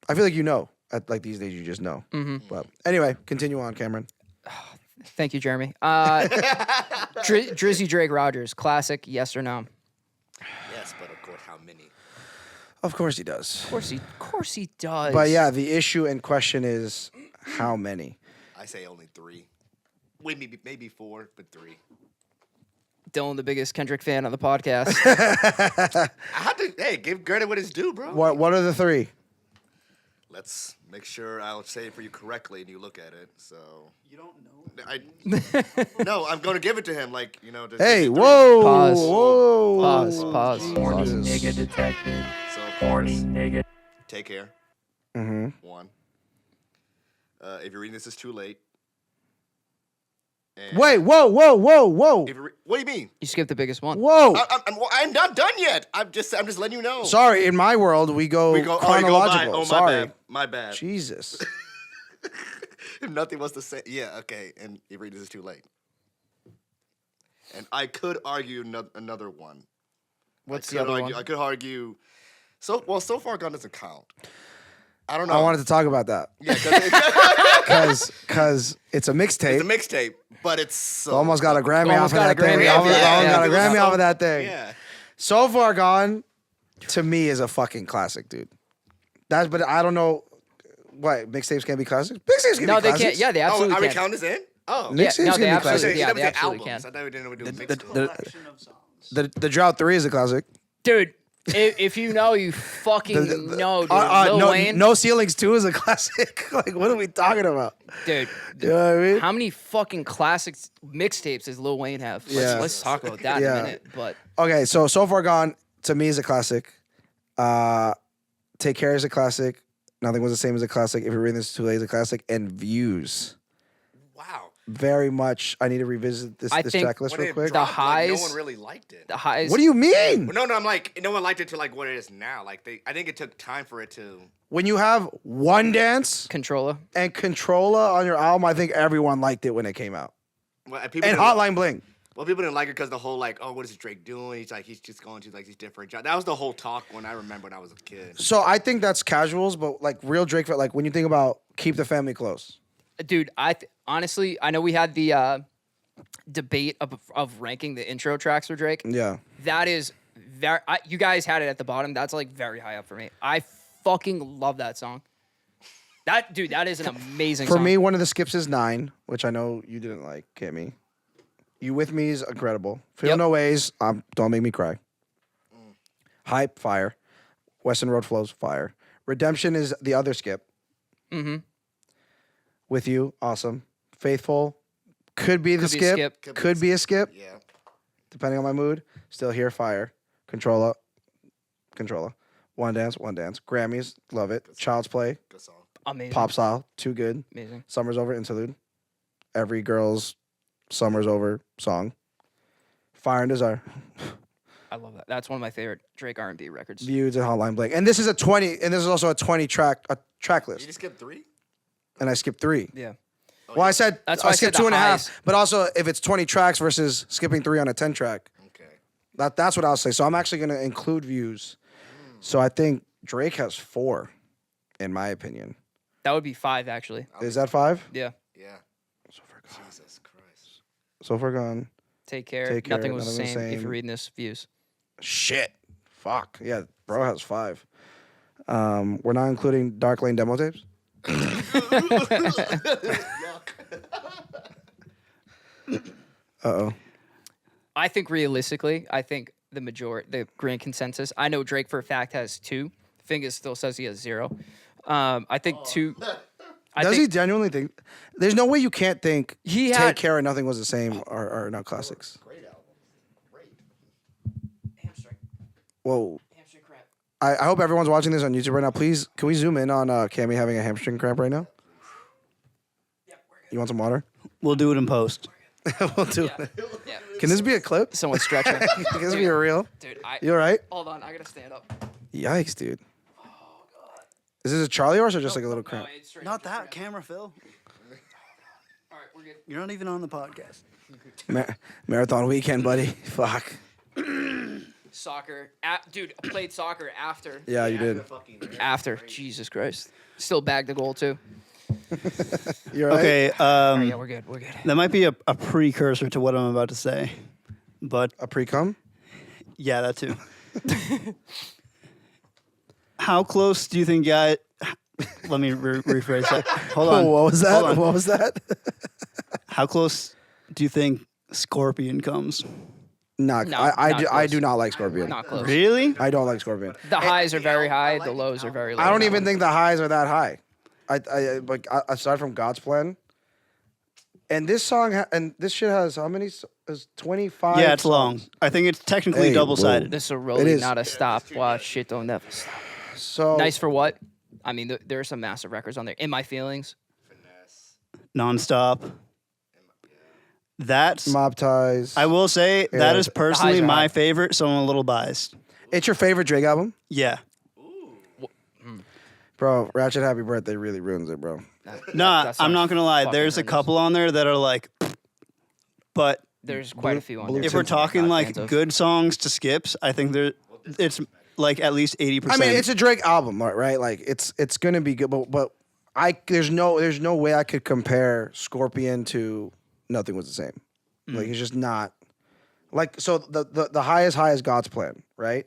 I feel like at like these days you just know. Mm-hmm. But anyway, continue on, Cameron. Thank you, Jeremy. Drizzy Drake Rogers, classic, yes or no? Yes, but of course, how many? Of course he does. Of course he does. But yeah, the issue and question is how many. I say only 3. Maybe 4, but 3. Dylan, the biggest Kendrick fan on the podcast. I have to give credit what it's due, bro. What are the 3? Let's make sure I'll say it for you correctly and you look at it. So You don't know? no, I'm going to give it to him. Like just Hey, give it 3. whoa, Pause. whoa, Pause. Jesus. So of course, Take Care. Mm-hmm. 1. If you're reading this, it's too late. And Wait, whoa. What do you mean? You skipped the biggest one. Whoa. I'm not done yet. I'm just letting you know. Sorry, in my world, we go Oh, you go by- chronological. oh, my Sorry. bad. My bad. Jesus. If nothing was to say, yeah, okay. And you read this is too late. And I could argue another one. What's the other one? I could argue. So far gone doesn't count. I don't know. I wanted to talk about that Yeah, because it's a mixtape. it's a mixtape, but it's so Almost got a Grammy Almost off of got a that thing. Grammy off of Almost that. got a Yeah, Grammy so- off of that thing. Yeah. So Far Gone, to me, is a fucking classic, dude. But I don't know. What, mixtapes can't be classics? Mixtapes can No, be they classics. can't. Yeah, they Oh, absolutely are we can. counting this in? Oh, Yeah, Mixtapes no, can they be absolutely, classics. yeah, You they never did absolutely albums. can. I thought we didn't do The, mixtapes. the Drought 3 is a classic. Dude, if you know, you fucking know, dude. Lil Wayne, No Ceilings 2 is a classic. Like, what are we talking about? dude. You know what I mean? How many fucking classics mixtapes does Lil Wayne have? Yeah. Let's talk about that in Yeah. a minute. But Okay, so Far Gone, to me, is a classic. Take Care is a classic. Nothing Was the Same as a classic. If You're Reading This Too Late is a classic. And Views. Wow. Very much. I need to revisit this I think checklist When real it quick. dropped, highs- no one really liked it. the highest. What do you mean? No, I'm like, no one liked it to like what it is now. Like I think it took time for it to. When you have One Dance Controller. and Controller on your album, I think everyone liked it when it came out. Well, people And didn't- Hotline Bling. Well, people didn't like it because the whole like, oh, what is Drake doing? He's just going to like these different jobs. That was the whole talk when I remember when I was a kid. So I think that's casuals, but like real Drake, like when you think about Keep the Family Close. Dude, honestly, I know we had the debate of ranking the intro tracks for Drake. Yeah. That is very. You guys had it at the bottom. That's like very high up for me. I fucking love that song. That is an amazing For song. me, one of the skips is 9, which I know you didn't like, Cammie. You With Me is incredible. Feel Yep. No Ways, Don't Make Me Cry. Hype, fire. Western Road Flows, fire. Redemption is the other skip. Mm-hmm. With You, awesome. Faithful, could be the Could be a skip. skip. Could be a skip, Yeah. depending on my mood. Still here, fire. Controller. One Dance. Grammys, love it. Child's Play, Good song. Amazing. Pop Style, too good. Amazing. Summer's Over, interlude. Every girl's Summer's Over song. Fire and Desire. I love that. That's one of my favorite Drake R&B records. Views and Hotline Bling. And this is also a 20 track You list. just skip 3? And I skipped 3. Yeah. Well, I said That's why I I said skipped the 2.5. highs. But also if it's 20 tracks versus skipping 3 on a 10 track. Okay. That's what I'll say. So I'm actually gonna include Views. So I think Drake has 4, in my opinion. That would be 5, actually. Is that 5? Yeah. Yeah. Jesus Christ. So Far Gone. Take care. Take Care, Nothing was the Nothing Was same. the If Same. you're reading this, views. Shit. Fuck. Yeah, bro has 5. We're not including Dark Lane demo tapes? Uh-oh. I think realistically, the grand consensus. I know Drake for a fact has 2. Fingas still says he has 0. I think 2. Does he genuinely think? There's no way you can't think He Take had- Care and Nothing Was the Same are not classics. Great album. Great. Whoa. I hope everyone's watching this on YouTube right now. Please, can we zoom in on Cammie having a hamstring cramp right now? You want some water? We'll do it in post. We'll do it. Yeah. Can this be a clip? Someone stretching. Can this be a real? Dude, You all right? hold on. I gotta stand up. Yikes, dude. Is this a Charlie horse or just like a little cramp? Not that camera, Phil. All right, we're good. You're not even on the podcast. Marathon weekend, buddy. Fuck. Soccer. Dude, I played soccer after. Yeah, you did. After. Jesus Christ. Still bagged the goal, too. You're right. Okay, Yeah, we're good. We're good. that might be a precursor to what I'm about to say, but A pre-cum? yeah, that too. How close do you think, guy? Let me rephrase that. Hold on. Oh, what was that? Hold on. What was that? How close do you think Scorpion comes? Nah, No, I not do close. not like Scorpion. Not close. Really? I don't like Scorpion. The highs are very high. The lows are very low. I don't even think the highs are that high. Aside from God's Plan. And this song and this shit has how many? Is 25. Yeah, it's long. songs. I think it's technically Hey, double-sided. This is a It really is. not a stopwatch. Shit don't never stop. So Nice for what? I mean, there are some massive records on there. In My Feelings. Non-stop. That's Mob ties. I will say that is personally are my high. favorite, so I'm a little biased. It's your favorite Drake album? Yeah. Bro, Ratchet Happy Birthday really ruins it, bro. Nah, that song I'm not gonna lie. fucking There's a horrendous. couple on there that are like, but There's quite a few on there. if we're too that I'm talking not like fans of. good songs to skips, I think it's like at least 80%. I mean, it's a Drake album, right? Like it's gonna be good, but there's no way I could compare Scorpion to Nothing Was the Same. Like it's just not. Like so the highest high is God's Plan, right?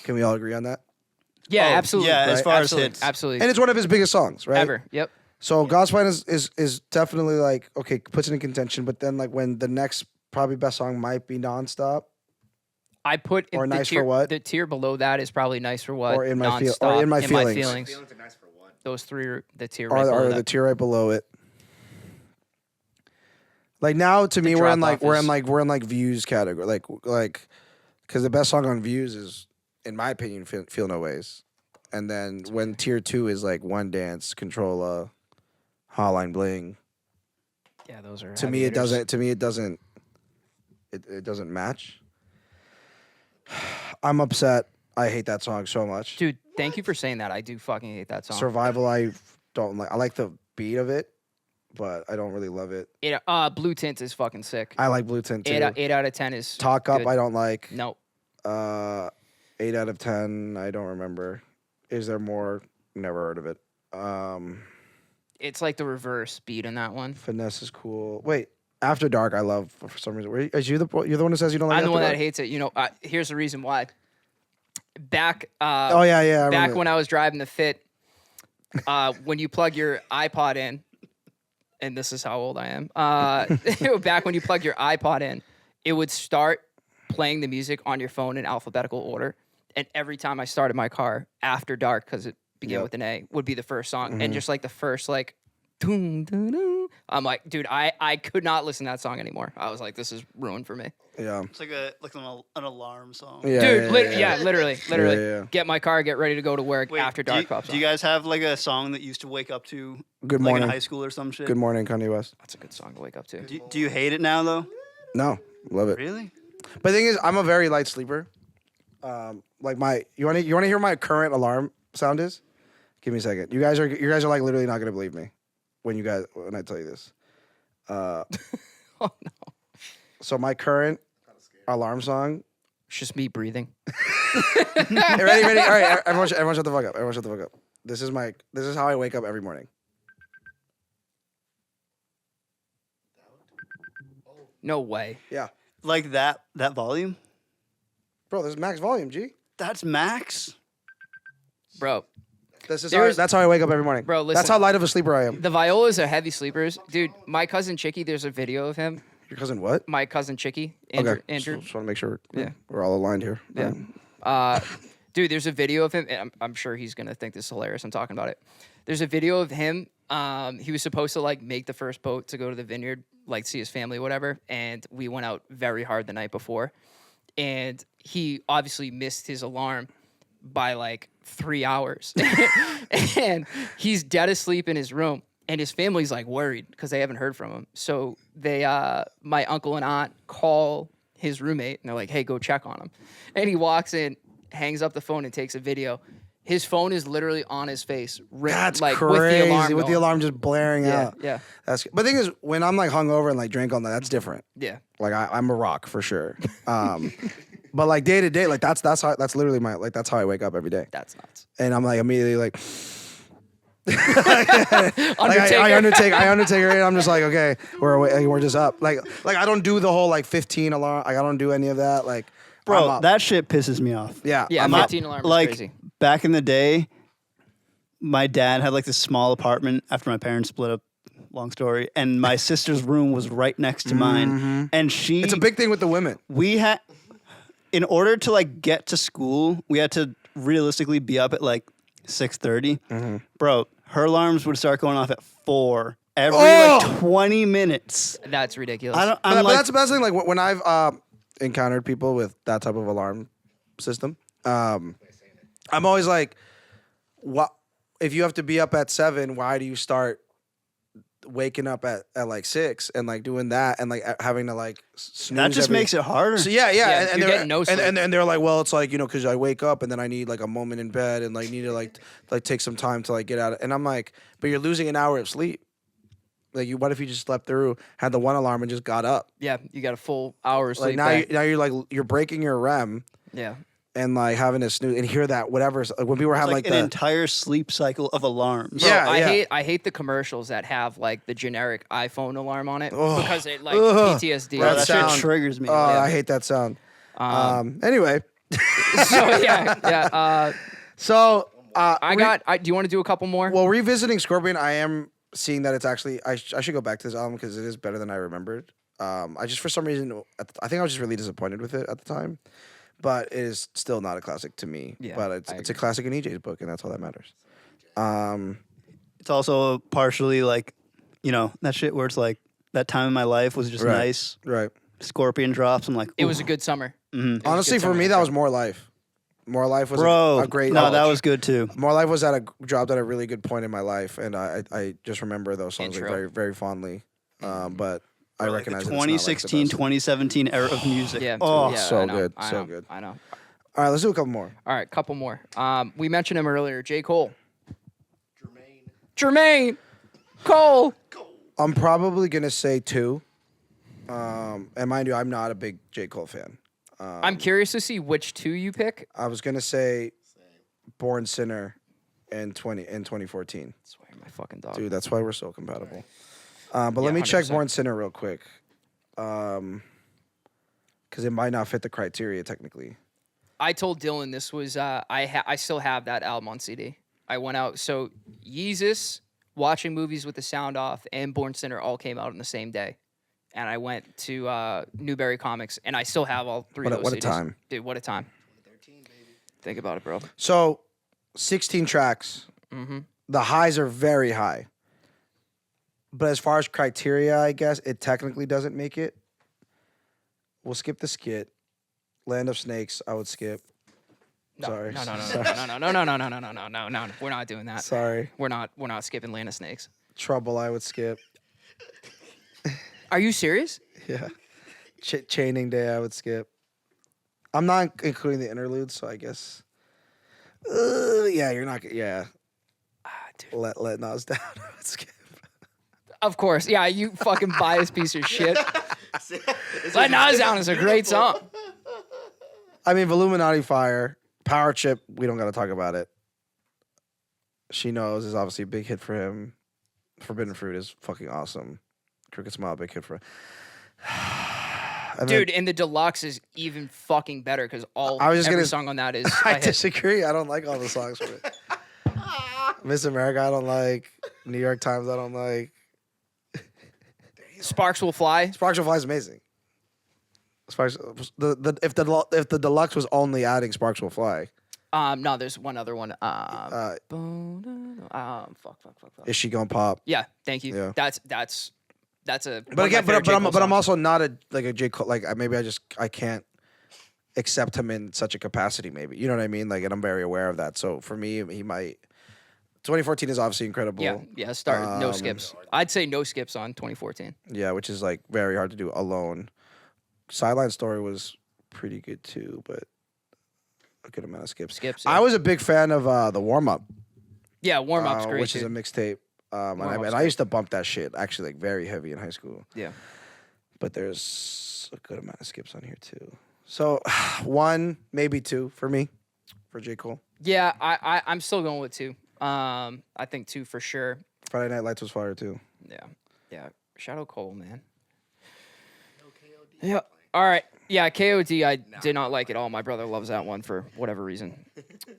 Can we all agree on that? Yeah, absolutely. yeah, as right? far as absolutely. hits. Absolutely. And it's one of his biggest songs, right? Ever. Yep. So God's Plan is definitely like okay, puts it in contention. But then like when the next probably best song might be Nonstop I put Or the Nice tier, for What? The tier below that is probably Nice for What, Or In My Feel- Nonstop, or In My My Feelings. Feelings. Those three are the tier right or below the that. tier right below it. Like now to me we're in drop-off like is- we're in like views category like because the best song on views is in my opinion Feel No Ways, and then when tier 2 is like One Dance, Controlla, Hotline Bling. Yeah, those are To heavy me it hitters. doesn't. To me it doesn't. It doesn't match. I'm upset. I hate that song so much. Dude, thank you for saying that. I do fucking hate that song. Survival, I don't like. I like the beat of it, but I don't really love it. Blue Tint is fucking sick. I like Blue Tint too. 8 out of 10 is Talk Up, good. I don't like. No. 8 out of 10, I don't remember. Is there more? Never heard of it. It's like the reverse beat in that one. Finesse is cool. Wait, After Dark, I love for some reason. You're the one who says you don't like I'm the After one Dark? that hates it. You know, here's the reason why. Back Oh yeah, I back remember. when I was driving the Fit, when you plug your iPod in, and this is how old I am. Back when you plug your iPod in, it would start playing the music on your phone in alphabetical order. And every time I started my car, After Dark, because it began with an A, would be the first song. And just like the first like, doom, doom, doom, I'm like, dude, I could not listen to that song anymore. I was like, this is ruined for me. Yeah. It's like an alarm song. Yeah, Dude, yeah. literally. yeah. Get my car, get ready to go to work. Wait, After Dark pops do on. you guys have like a song that you used to wake up to, Good like Morning. in high school or some shit? Good Morning, Kanye West. That's a good song to wake up to. Do you hate it now though? No, love it. Really? But the thing is, I'm a very light sleeper. Like you want to hear my current alarm sound is? Give me a second. You guys are like literally not gonna believe me when I tell you this. Oh no. So my current alarm song. It's just me breathing. Hey, ready? All right, everyone shut the fuck up. Everyone shut the fuck up. This is how I wake up every morning. No way. Yeah, Like that volume? bro, this is max volume. G. That's max? Bro, That's how I wake up every morning. Bro, That's listen. how light of a sleeper I am. the Violas are heavy sleepers. Dude, my cousin Chicky, there's a video of him. Your cousin what? My cousin Chicky, Andrew. Okay. Andrew. Just want to make sure Yeah. we're all aligned here. Yeah. Dude, there's a video of him. And I'm sure he's gonna think this is hilarious. I'm talking about it. There's a video of him. He was supposed to like make the first boat to go to the vineyard, like see his family, whatever. And we went out very hard the night before, and he obviously missed his alarm by like 3 hours, and he's dead asleep in his room. And his family's like worried because they haven't heard from him. So they, my uncle and aunt call his roommate and they're like, "Hey, go check on him." And he walks in, hangs up the phone, and takes a video. His phone is literally on his face, That's like crazy. with the alarm, going. just blaring Yeah, out. yeah, But the thing is, when I'm like hungover and like drink all night, that's different. yeah. Like I'm a rock for sure. But like day to day, like that's literally that's how I wake up every day. That's nuts. And I'm like immediately like Undertaker. I Undertaker, and I'm just like, okay, we're just up. Like I don't do the whole like 15 alarm. Like I don't do any of that. Like, I'm Bro, up. that shit pisses me off. yeah, Yeah, I'm up. 15 alarm is Like crazy. back in the day, my dad had like this small apartment after my parents split up. Long story. And my sister's room was right next to mine. And It's a big thing with the women. we had, in order to like get to school, we had to realistically be up at like 6:30. Bro, her alarms would start going off at 4 every like 20 minutes. That's ridiculous. I'm But like, that's the best thing. Like when I've encountered people with that type of alarm system, I'm always like, what if you have to be up at 7? Why do you start waking up at like 6 and like doing that and like having to like snooze. That just makes it harder. So yeah, Yeah, and you're they're getting no sleep. and they're like, well, it's like, you know, because I wake up and then I need like a moment in bed and like need to like take some time to like get out. And I'm like, but you're losing an hour of sleep. Like, what if you just slept through, had the one alarm, and just got up? Yeah, you got a full hour of Like sleep. now, back. you're like you're breaking your REM Yeah. and like having to snooze and hear that whatever. Like when people were having Like like an the entire sleep cycle of alarms. Bro, Yeah, yeah. I hate the commercials that have like the generic iPhone alarm on it because it like PTSD. Bro, that sound- shit triggers me. I hate that sound. Anyway, So yeah. so Do you want to do a couple more? well, revisiting Scorpion, I am seeing that it's actually I should go back to this album because it is better than I remembered. I just for some reason I think I was just really disappointed with it at the time, but it is still not a classic to me. Yeah, but it's a classic in EJ's book, and that's all that matters. It's also partially like, you know, that shit where it's like that time in my life was just Right. nice. Right. Scorpion drops. I'm like, it was a ooh. good summer. Honestly, for me, that was More Life. More Life was Bro, a great. no, that was good too. More Life was dropped at a really good point in my life, and I just remember those songs like Intro. very very fondly. But I Like the recognize that it's not, like, the 2016, best. 2017 era of music. Yeah. Oh, yeah, so I know, good, I so know, good. I know. All right, let's do a couple more. All right, couple more. We mentioned him earlier. J. Cole. Jermaine. Cole. I'm probably gonna say 2. And mind you, I'm not a big J. Cole fan. I'm curious to see which 2 you pick. I was gonna say Born Sinner in 2014. I swear, my fucking dog. Dude, that's why we're so compatible. But Yeah, let me check 100%. Born Sinner real quick. Because it might not fit the criteria technically. I told Dylan this was I still have that album on CD. I went out so Yeezus, Watching Movies with the Sound Off, and Born Sinner all came out on the same day. And I went to Newberry Comics, and I still have all 3 What a- of those what a CDs. time. Dude, what a time. Think about it, bro. So, 16 tracks. The highs are very high. But as far as criteria, I guess, it technically doesn't make it. We'll skip the skit. Land of Snakes, I would skip. No, Sorry. no. We're not doing that. Sorry. We're not skipping Land of Snakes. Trouble, I would skip. Are you serious? Yeah. Chaining Day, I would skip. I'm not including the interludes, so I guess. Yeah, you're not. Yeah. Dude. Let Nas down. I would skip. Of course. Yeah, you fucking biased piece of shit. Let Nas Down is a great song. I mean, Illuminati Fire, Power Chip. We don't got to talk about it. She Knows is obviously a big hit for him. Forbidden Fruit is fucking awesome. Crooked Smile, big hit for him. Dude, and the deluxe is even fucking better because every song on that is I a hit. disagree. I don't like all the songs for it. Miss America, I don't like. New York Times, I don't like. Sparks Will Fly. Sparks Will Fly is amazing. Sparks, if the deluxe was only adding Sparks Will Fly, No, there's one other one. Fuck. Is She Gonna Pop? Yeah, thank you. Yeah. That's a. But again, but I'm also not a J. Cole. Like maybe I can't accept him in such a capacity. Maybe you know what I mean. Like, and I'm very aware of that. So for me, he might. 2014 is obviously incredible. Yeah. Start no skips. I'd say no skips on 2014. Yeah, which is like very hard to do alone. Sideline Story was pretty good too, but a good amount of skips. Skips. I was a big fan of the Warm Up, Yeah, warm up's great. which too. is a mixtape. And Warm-Up's I great. used to bump that shit actually like very heavy in high school. Yeah. But there's a good amount of skips on here too. So 1, maybe 2 for me, for J. Cole. Yeah, I'm still going with 2. I think 2 for sure. Friday Night Lights was fire too. Yeah. Shadow Cole, man. Yeah. All right. Yeah, KOD, I did not like at all. My brother loves that one for whatever reason.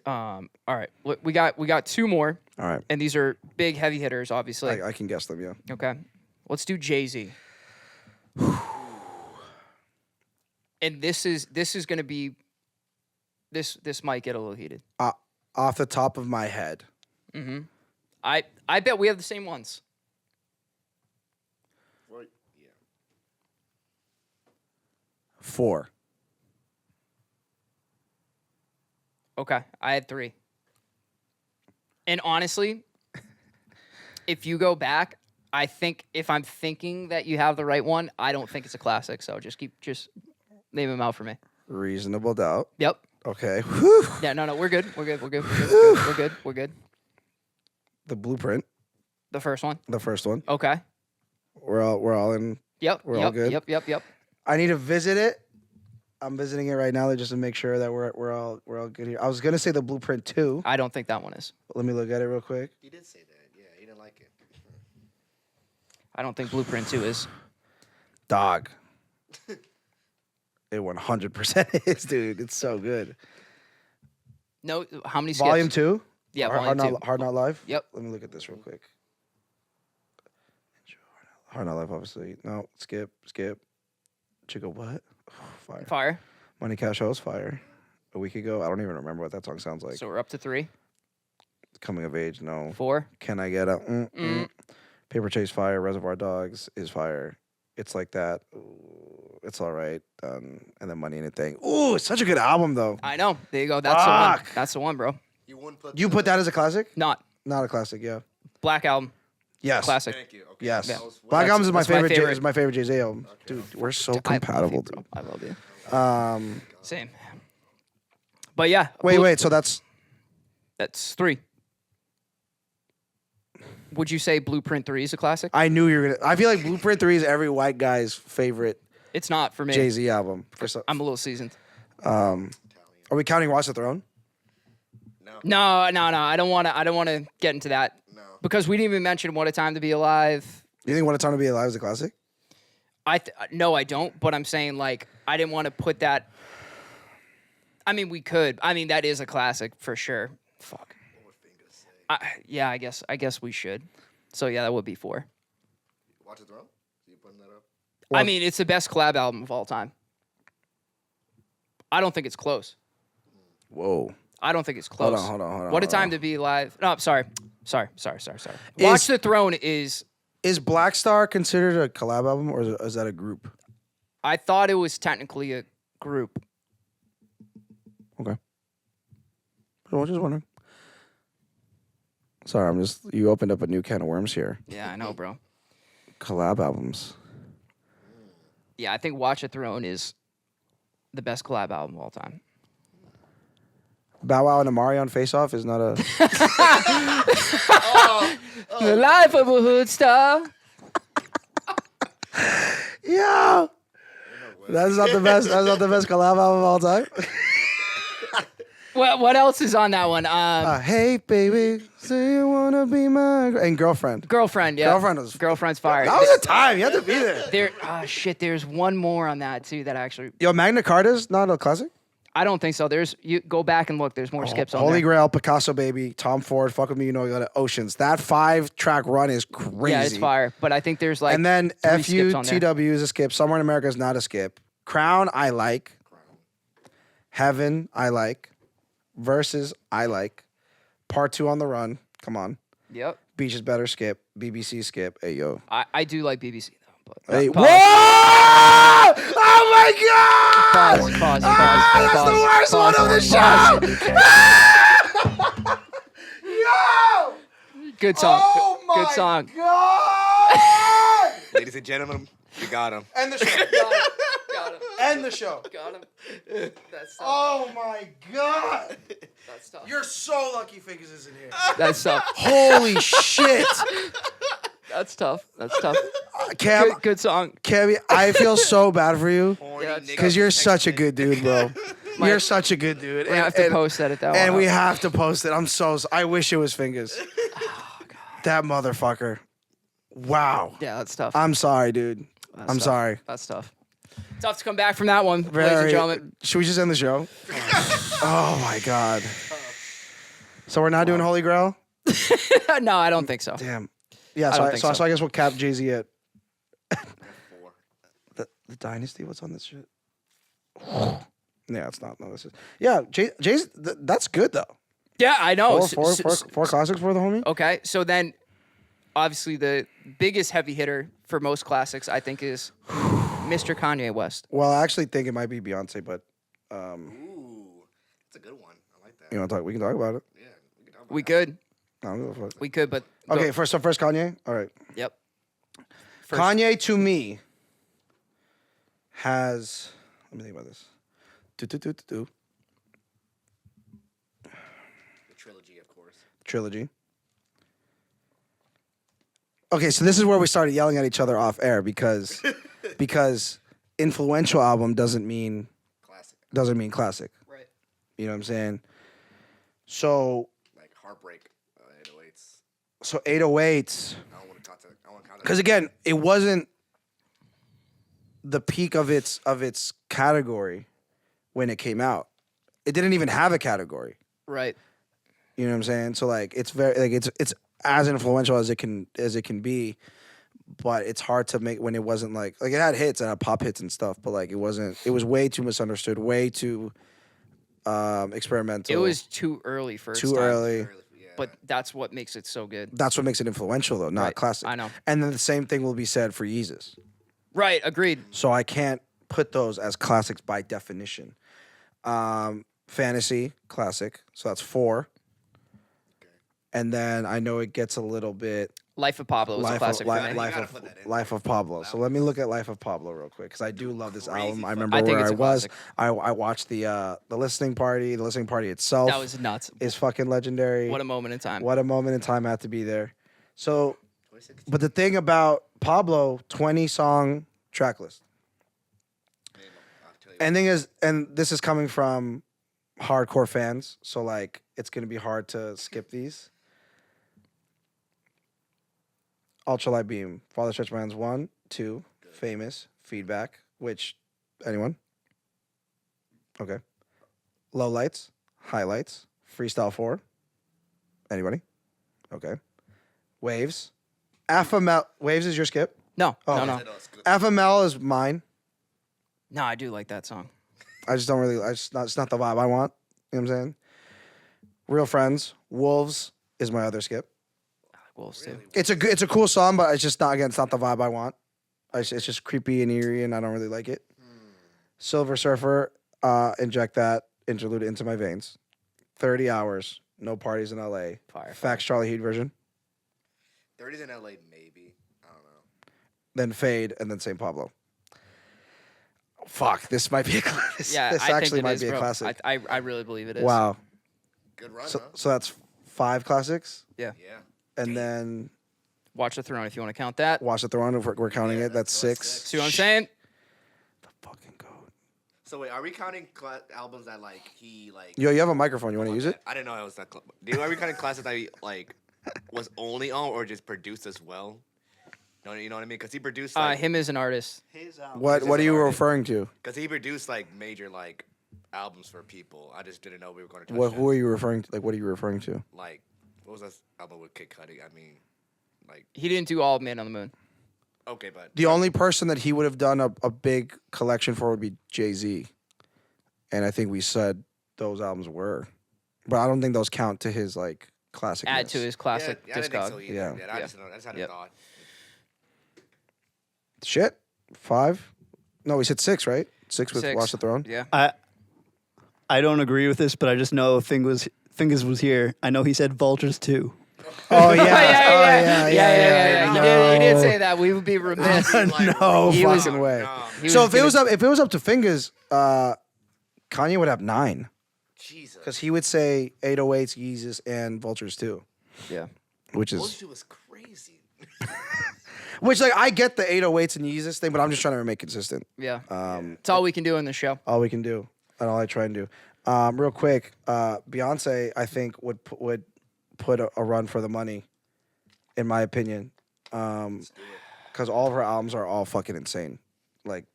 All right. We got 2 more, All right, and these are big heavy hitters, obviously. I can guess them. Yeah. Okay. Let's do Jay-Z. And this is going to be this might get a little heated. Off the top of my head, I bet we have the same ones. Right, yeah. 4. Okay, I had 3. And honestly, if you go back, I think if I'm thinking that you have the right one, I don't think it's a classic. So just name them out for me. Reasonable doubt. Yep. Okay. Whew. Yeah. No. We're good. We're good. We're good. We're good. We're good. We're good. The Blueprint. The first one. The first one. Okay. We're all in. Yep. We're yep. all good. Yep. I need to visit it. I'm visiting it right now just to make sure that we're all good here. I was gonna say the Blueprint 2. I don't think that one is. Let me look at it real quick. You did say that. Yeah, you didn't like it. I don't think Blueprint 2 is. Dog. It 100% is, dude. It's so good. No. How many skips? Volume 2? Yeah. Volume 2. Hard Not Live? Yep. Let me look at this real quick. Hard Not Live, obviously. No, skip. Chico, what? Fire. Fire. Money Cash House, fire. A week ago, I don't even remember what that song sounds like. So we're up to 3. Coming of Age, no. 4. Can I Get a Paper Chase, fire. Reservoir Dogs is fire. It's Like That. Ooh, it's all right. And then Money and a Thing. Ooh, it's such a good album, though. I know. There you go. That's the one. Fuck. That's the one, bro. You put that as a classic? Not Not a classic, yeah. Black Album. Yes. Classic. Thank you. Okay. Yes. Yeah. Black Album is my that's my favorite. favorite. Is my favorite Jay-Z album. Dude, we're so compatible, dude. I love you. Same. But yeah. Wait. So that's That's 3. Would you say Blueprint 3 is a classic? I knew you were gonna. I feel like Blueprint 3 is every white guy's favorite It's not for me. Jay-Z album. I'm a little seasoned. Are we counting Watch the Throne? No. I don't want to get into that. No. Because we didn't even mention What a Time to Be Alive. You think What a Time to Be Alive is a classic? No, I don't. But I'm saying like I didn't want to put that. I mean, we could. I mean, that is a classic for sure. Fuck. Yeah, I guess we should. So yeah, that would be 4. Watch the Throne? You putting that up? I mean, it's the best collab album of all time. I don't think it's close. Whoa. I don't think it's close. Hold on. What a Time to Be Alive. No, sorry. Watch the Throne is. Is Black Star considered a collab album or is that a group? I thought it was technically a group. Okay. I was just wondering. Sorry, you opened up a new can of worms here. Yeah, I know, bro. Collab albums. Yeah, I think Watch the Throne is the best collab album of all time. Bow Wow and Amari on Face Off is not a. The life of a hood star. Yeah. That's not the best. That's not the best collab album of all time. What else is on that one? Hey baby, say you wanna be my and Girlfriend. Girlfriend, yeah. Girlfriend's fire. That was a time. You had to be there. There's one more on that too that actually. Yo, Magna Carta's not a classic. I don't think so. You go back and look. There's more skips on Holy there. Grail, Picasso Baby, Tom Ford, Fuck With Me, You Know You Got It, Oceans. That 5-track run is crazy. Yeah, it's fire. But I think there's like. And then 3 skips on there. FUTW is a skip. Somewhere in America is not a skip. Crown, I like. Heaven, I like. Versus, I like. Part 2 on the Run. Come on. Yep. Beach is better, skip. BBC, skip. Hey, yo. I do like BBC though. But Hey, pause. whoa! Oh my God! Pause. That's the worst one of the show! Yo! Good song. Oh my Good song. God! Ladies and gentlemen, we got him. End the show. Got him. End the show. Got him. That's tough. Oh my God! That's tough. You're so lucky Fingers is in here. That's tough. Holy shit! That's tough. That's tough. Cam, Good song. Cammy, I feel so bad for you Yeah, because you're such a good dude, bro. You're such a good dude. We have to post edit that one. And up. we have to post it. I wish it was Fingers. That motherfucker. Wow. Yeah, that's tough. I'm sorry, dude. I'm tough. sorry. That's tough. Tough to come back from that one, ladies and gentlemen. Should we just end the show? Oh my God. So we're not doing Holy Grail? No, I don't think so. Damn. Yeah, I don't think so. so I guess we'll cap Jay-Z at the Dynasty. What's on this shit? Yeah, it's not. No, this is. Yeah, Jay's. That's good though. Yeah, I know. Four classics for the homie. Okay, so then obviously the biggest heavy hitter for most classics, I think, is Mr. Kanye West. Well, I actually think it might be Beyonce, but Ooh, it's a good one. I like that. you want to talk? We can talk about it. Yeah, we can talk about We could. I don't give a fuck. We could, but Okay, first Kanye. All right. Yep. Kanye to me has. Let me think about this. The trilogy, of course. Trilogy. Okay, so this is where we started yelling at each other off air because influential album doesn't mean classic. Right. You know what I'm saying? So Like Heartbreak, 808s. so 808s. I don't want to count that. Because again, it wasn't the peak of its category when it came out. It didn't even have a category. Right. You know what I'm saying? So like it's very like it's as influential as it can be, but it's hard to make when it wasn't like it had hits and had pop hits and stuff, but like it was way too misunderstood, way too experimental. It was too early for its too time, early. but that's what makes it so good. That's what makes it influential though, not Right. classic. I know. And then the same thing will be said for Yeezus. Right. Agreed. So I can't put those as classics by definition. Fantasy, classic. So that's 4. And then I know it gets a little bit Life of Pablo was a classic for me. Life of Pablo. So let me look at Life of Pablo real quick because I do love this album. I remember I think where it's I a was. classic. I watched the listening party. The listening party itself That was nuts. is fucking legendary. What a moment in time. What a moment in time I had to be there. So, but the thing about Pablo, 20-song track list. And thing is, and this is coming from hardcore fans, so like it's gonna be hard to skip these. Ultralight Beam, Father Stretch My Hands 1, 2, Famous, Feedback, which anyone? Okay. Low Lights, Highlights, Freestyle 4. Anybody? Okay. Waves. FML. Waves is your skip? No. Oh. No. FML is mine. No, I do like that song. I just don't really. It's not the vibe I want. You know what I'm saying? Real Friends. Wolves is my other skip. I like Wolves too. It's a cool song, but it's just not it's not the vibe I want. It's just creepy and eerie, and I don't really like it. Silver Surfer. Inject that interlude into my veins. 30 hours. No parties in LA. Fire. Facts Charlie Heat version. 30s in LA, maybe. I don't know. Then Fade, and then St. Pablo. Fuck, this might be a classic. Yeah, this I think actually it might is, be a bro. classic. I really believe it is. Wow. Good run, So, huh? so that's 5 classics, Yeah. Yeah. and then Watch the Throne if you want to count that. Watch the Throne. If we're counting it, that's 6. See what I'm saying? The fucking goat. So wait, are we counting albums that like he like? Yo, you have a microphone. You want to use it? I didn't know I was that. Are we counting classes that he like was only on or just produced as well? No, you know what I mean? Because he produced like Him as an artist. his What are you artist. referring to? Because he produced like major like albums for people. I just didn't know we were going to touch What? that. Who are you referring to? Like, what are you referring to? Like, what was that album with Kid Cudi? I mean, like, He didn't do all of Man on the Moon. okay, but The only person that he would have done a big collection for would be Jay-Z, and I think we said those albums were, but I don't think those count to his like classic. Add to his classic yeah, I didn't think discog. so either. Yeah. I just had a Yep. thought. Shit, 5? No, we said 6, right? 6 with 6. Watch the Throne. Yeah. I don't agree with this, but I just know Fingas was here. I know he said Vultures too. Oh yeah, yeah. He did say that. We would be remiss. No He was- fucking way. He So was if it was up to Fingers, Kanye would have 9 Jesus. because he would say 808s, Yeezus, and Vultures too, Yeah. which is Bullshit was crazy. which like I get the 808s and Yeezus thing, but I'm just trying to remain consistent. Yeah. It's all we can do in this show. All we can do, and all I try and do. Real quick, Beyonce, I think would put a run for the money, in my opinion, because all of her albums are all fucking insane. Like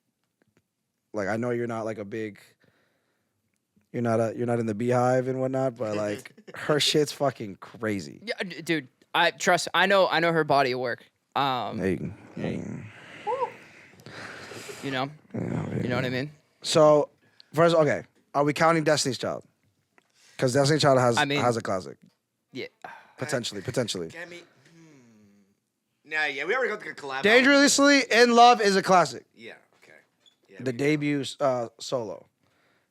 I know you're not like a big, you're not in the Beehive and whatnot, but like her shit's fucking crazy. Yeah, dude. I know her body of work. Hey. You know what I mean? So first, okay, are we counting Destiny's Child? Because Destiny's Child has a classic. Yeah. Potentially. Cammie. Nah, yeah, we already got the collab. Dangerously in Love is a classic. Yeah. Okay. Yeah. The debut solo.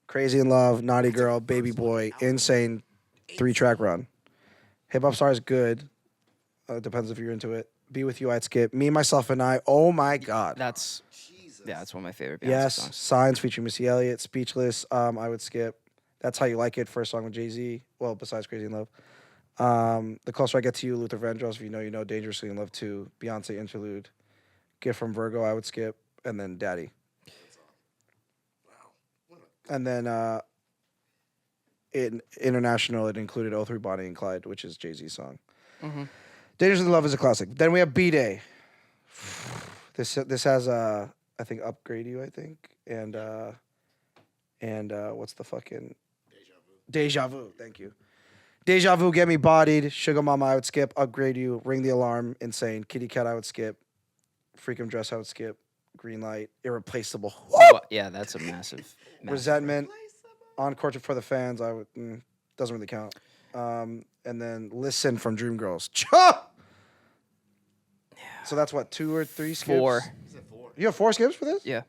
Crazy in Love, Naughty Girl, Baby Boy, insane 3-track run. Hip Hop Star is good. Depends if you're into it. Be With You, I'd skip. Me, Myself, and I. Oh my God. That's that's one of my favorite Beyonce Yes. songs. Signs featuring Missy Elliott. Speechless. I would skip. That's How You Like It. First song with Jay-Z. Well, besides Crazy in Love. The Closer I Get to You. Luther Vandross. If You Know, You Know. Dangerously in Love 2. Beyonce interlude. Gift from Virgo. I would skip. And then Daddy. And then in international, it included 03 Bonnie and Clyde, which is Jay-Z's song. Dangerously in Love is a classic. Then we have B-Day. This has I think Upgrade You, I think, and what's the fucking Deja Vu. Thank you. Deja Vu, Get Me Bodied, Sugar Mama, I would skip. Upgrade You, Ring the Alarm, Insane, Kitty Cat, I would skip. Freakum Dress, I would skip. Green Light, Irreplaceable. Well, yeah, that's a massive. Resentment, Encore for the Fans, I would doesn't really count. And then Listen from Dreamgirls. Cha! So that's what, 2 or 3 skips? 4. You have 4 skips for this? Yeah.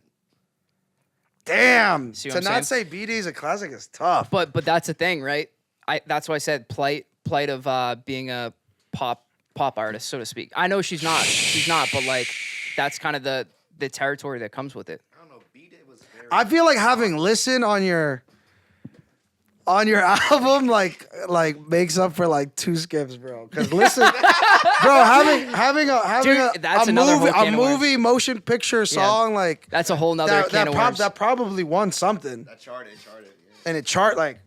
Damn. See To what I'm not say B-Day is a classic is tough. But that's the thing, right? That's why I said plight of being a pop artist, so to speak. I know she's not, but like that's kind of the territory that comes with it. I don't know. B-Day was very. I feel like having Listen on your album like makes up for like 2 skips, bro. Because Listen, bro, having Dude, that's another whole a can of worms. movie motion picture song like That's a whole nother can of worms. that probably won something, That charted. Yeah. and it chart like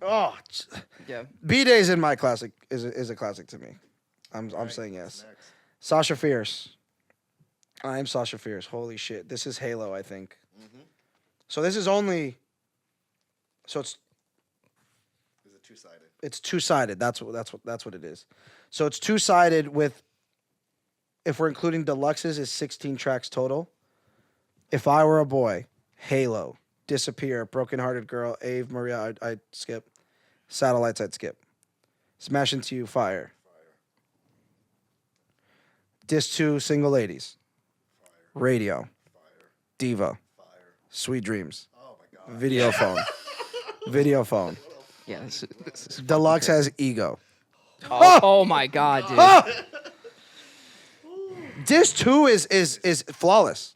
Yeah. B-Day's in my classic is a classic to me. I'm saying yes. Next. Sasha Fierce. I am Sasha Fierce. Holy shit. This is Halo, I think. So this is only. So Is it two-sided? it's 2-sided. That's what it is. So it's 2-sided with. If we're including deluxes, is 16 tracks total. If I Were a Boy, Halo, Disappear, Broken Hearted Girl, Ave Maria, I'd skip. Satellites, I'd skip. Smash Into You, Fire. Disc 2, Single Ladies. Radio. Diva. Sweet Dreams. Oh my god. Video Phone. Video Phone. Yeah. This is Deluxe has Ego. oh my God, dude. Disc 2 is flawless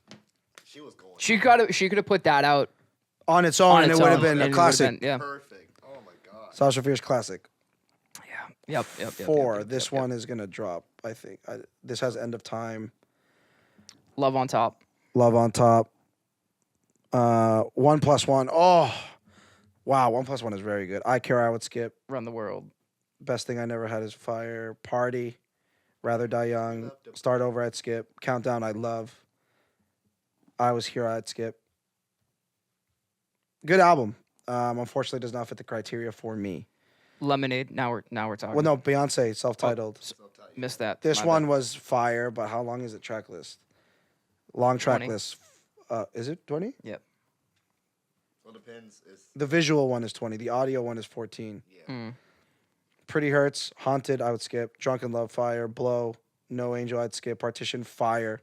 She was going She could have put that out on its own, on and its it would own, have been and a it would've classic. been- yeah. perfect. Oh my god. Sasha Fierce classic. Yep. 4. This one is gonna drop. I think. This has End of Time. Love on Top. Love on Top. 1+1. Oh, wow. 1+1 is very good. I Care, I would skip. Run the World. Best Thing I Never Had is Fire. Party. Rather Die Young. Start Over, I'd skip. Countdown, I love. I Was Here, I'd skip. Good album. Unfortunately, does not fit the criteria for me. Lemonade. Now we're talking. Well, no, Beyonce, self-titled. Missed that. This My one bad. was fire, but how long is the track list? Long track 20. list. Is it 20? Yep. Well, depends. It's The visual one is 20. The audio one is 14. yeah. Pretty Hurts, Haunted, I would skip. Drunken Love, Fire. Blow, No Angel, I'd skip. Partition, Fire.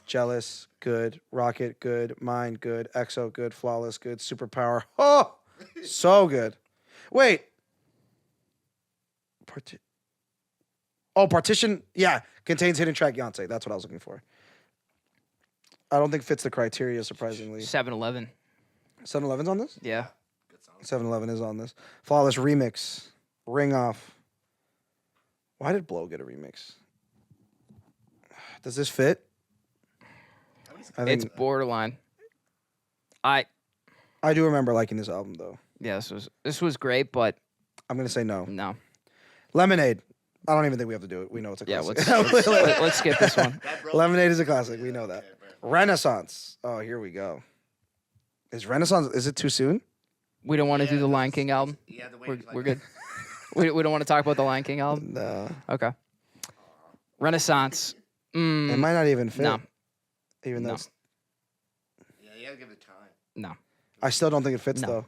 Jealous, good. Rocket, good. Mine, good. EXO, good. Flawless, good. Superpower, oh, so good. Wait. Partition, yeah, contains hidden track Beyonce. That's what I was looking for. I don't think fits the criteria, surprisingly. 7-Eleven. 7-Eleven's on this? Yeah. 7-Eleven is on this. Flawless Remix. Ring Off. Why did Blow get a remix? Does this fit? I It's borderline. I do remember liking this album, though. yeah. This was great, but I'm going to say no. no. Lemonade. I don't even think we have to do it. We know it's a Yeah. classic. Let's skip this one. Lemonade is a classic. We know that. Renaissance. Oh, here we go. Is Renaissance, is it too soon? We don't want to do the Lion King album. Yeah, the way We're good. we don't want to talk about the Lion King album. No. Okay. Renaissance. It might not even fit. No. Even though No. it's, Yeah, you gotta give it time. No. I still don't think it fits, No. though.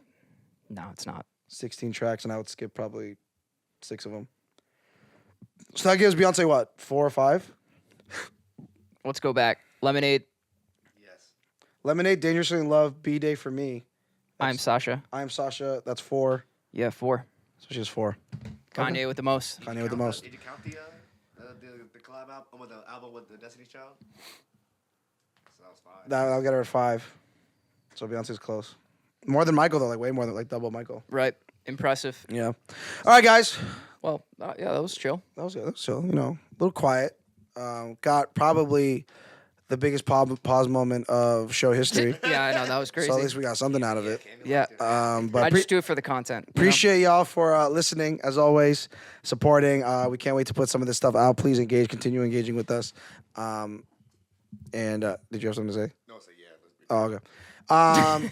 No, it's not. 16 tracks, and I would skip probably 6 of them. So that gives Beyonce what, 4 or 5? Let's go back. Lemonade. Yes. Lemonade, Dangerously in Love, B-Day for me. I'm Sasha. I'm Sasha. That's 4. Yeah, 4. So she has 4. Kanye with the most. Kanye with the most. Did you count the collab album with the album with the Destiny's Child. So that was fine. I'll get her at 5. So Beyonce's close. More than Michael though, like way more than like double Michael. Right. Impressive. Yeah. All right, guys. Well, yeah, that was chill. That was good. That was chill. You know, a little quiet. Got probably the biggest pause moment of show history. Yeah, I know that was crazy. So at least we got something out of it. Yeah. But I just do it for the content. you know? appreciate y'all for listening, as always, supporting. We can't wait to put some of this stuff out. Please continue engaging with us. And did you have something to say? No, so yeah. Oh, okay.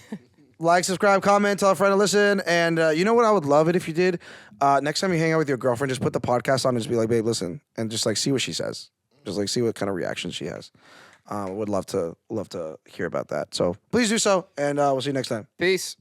Like, subscribe, comment, tell a friend to listen. And you know what I would love it if you did? Next time you hang out with your girlfriend, just put the podcast on and just be like, babe, listen. And just like see what she says. Just like see what kind of reactions she has. Would love to hear about that. So please do so. And we'll see you next time. Peace.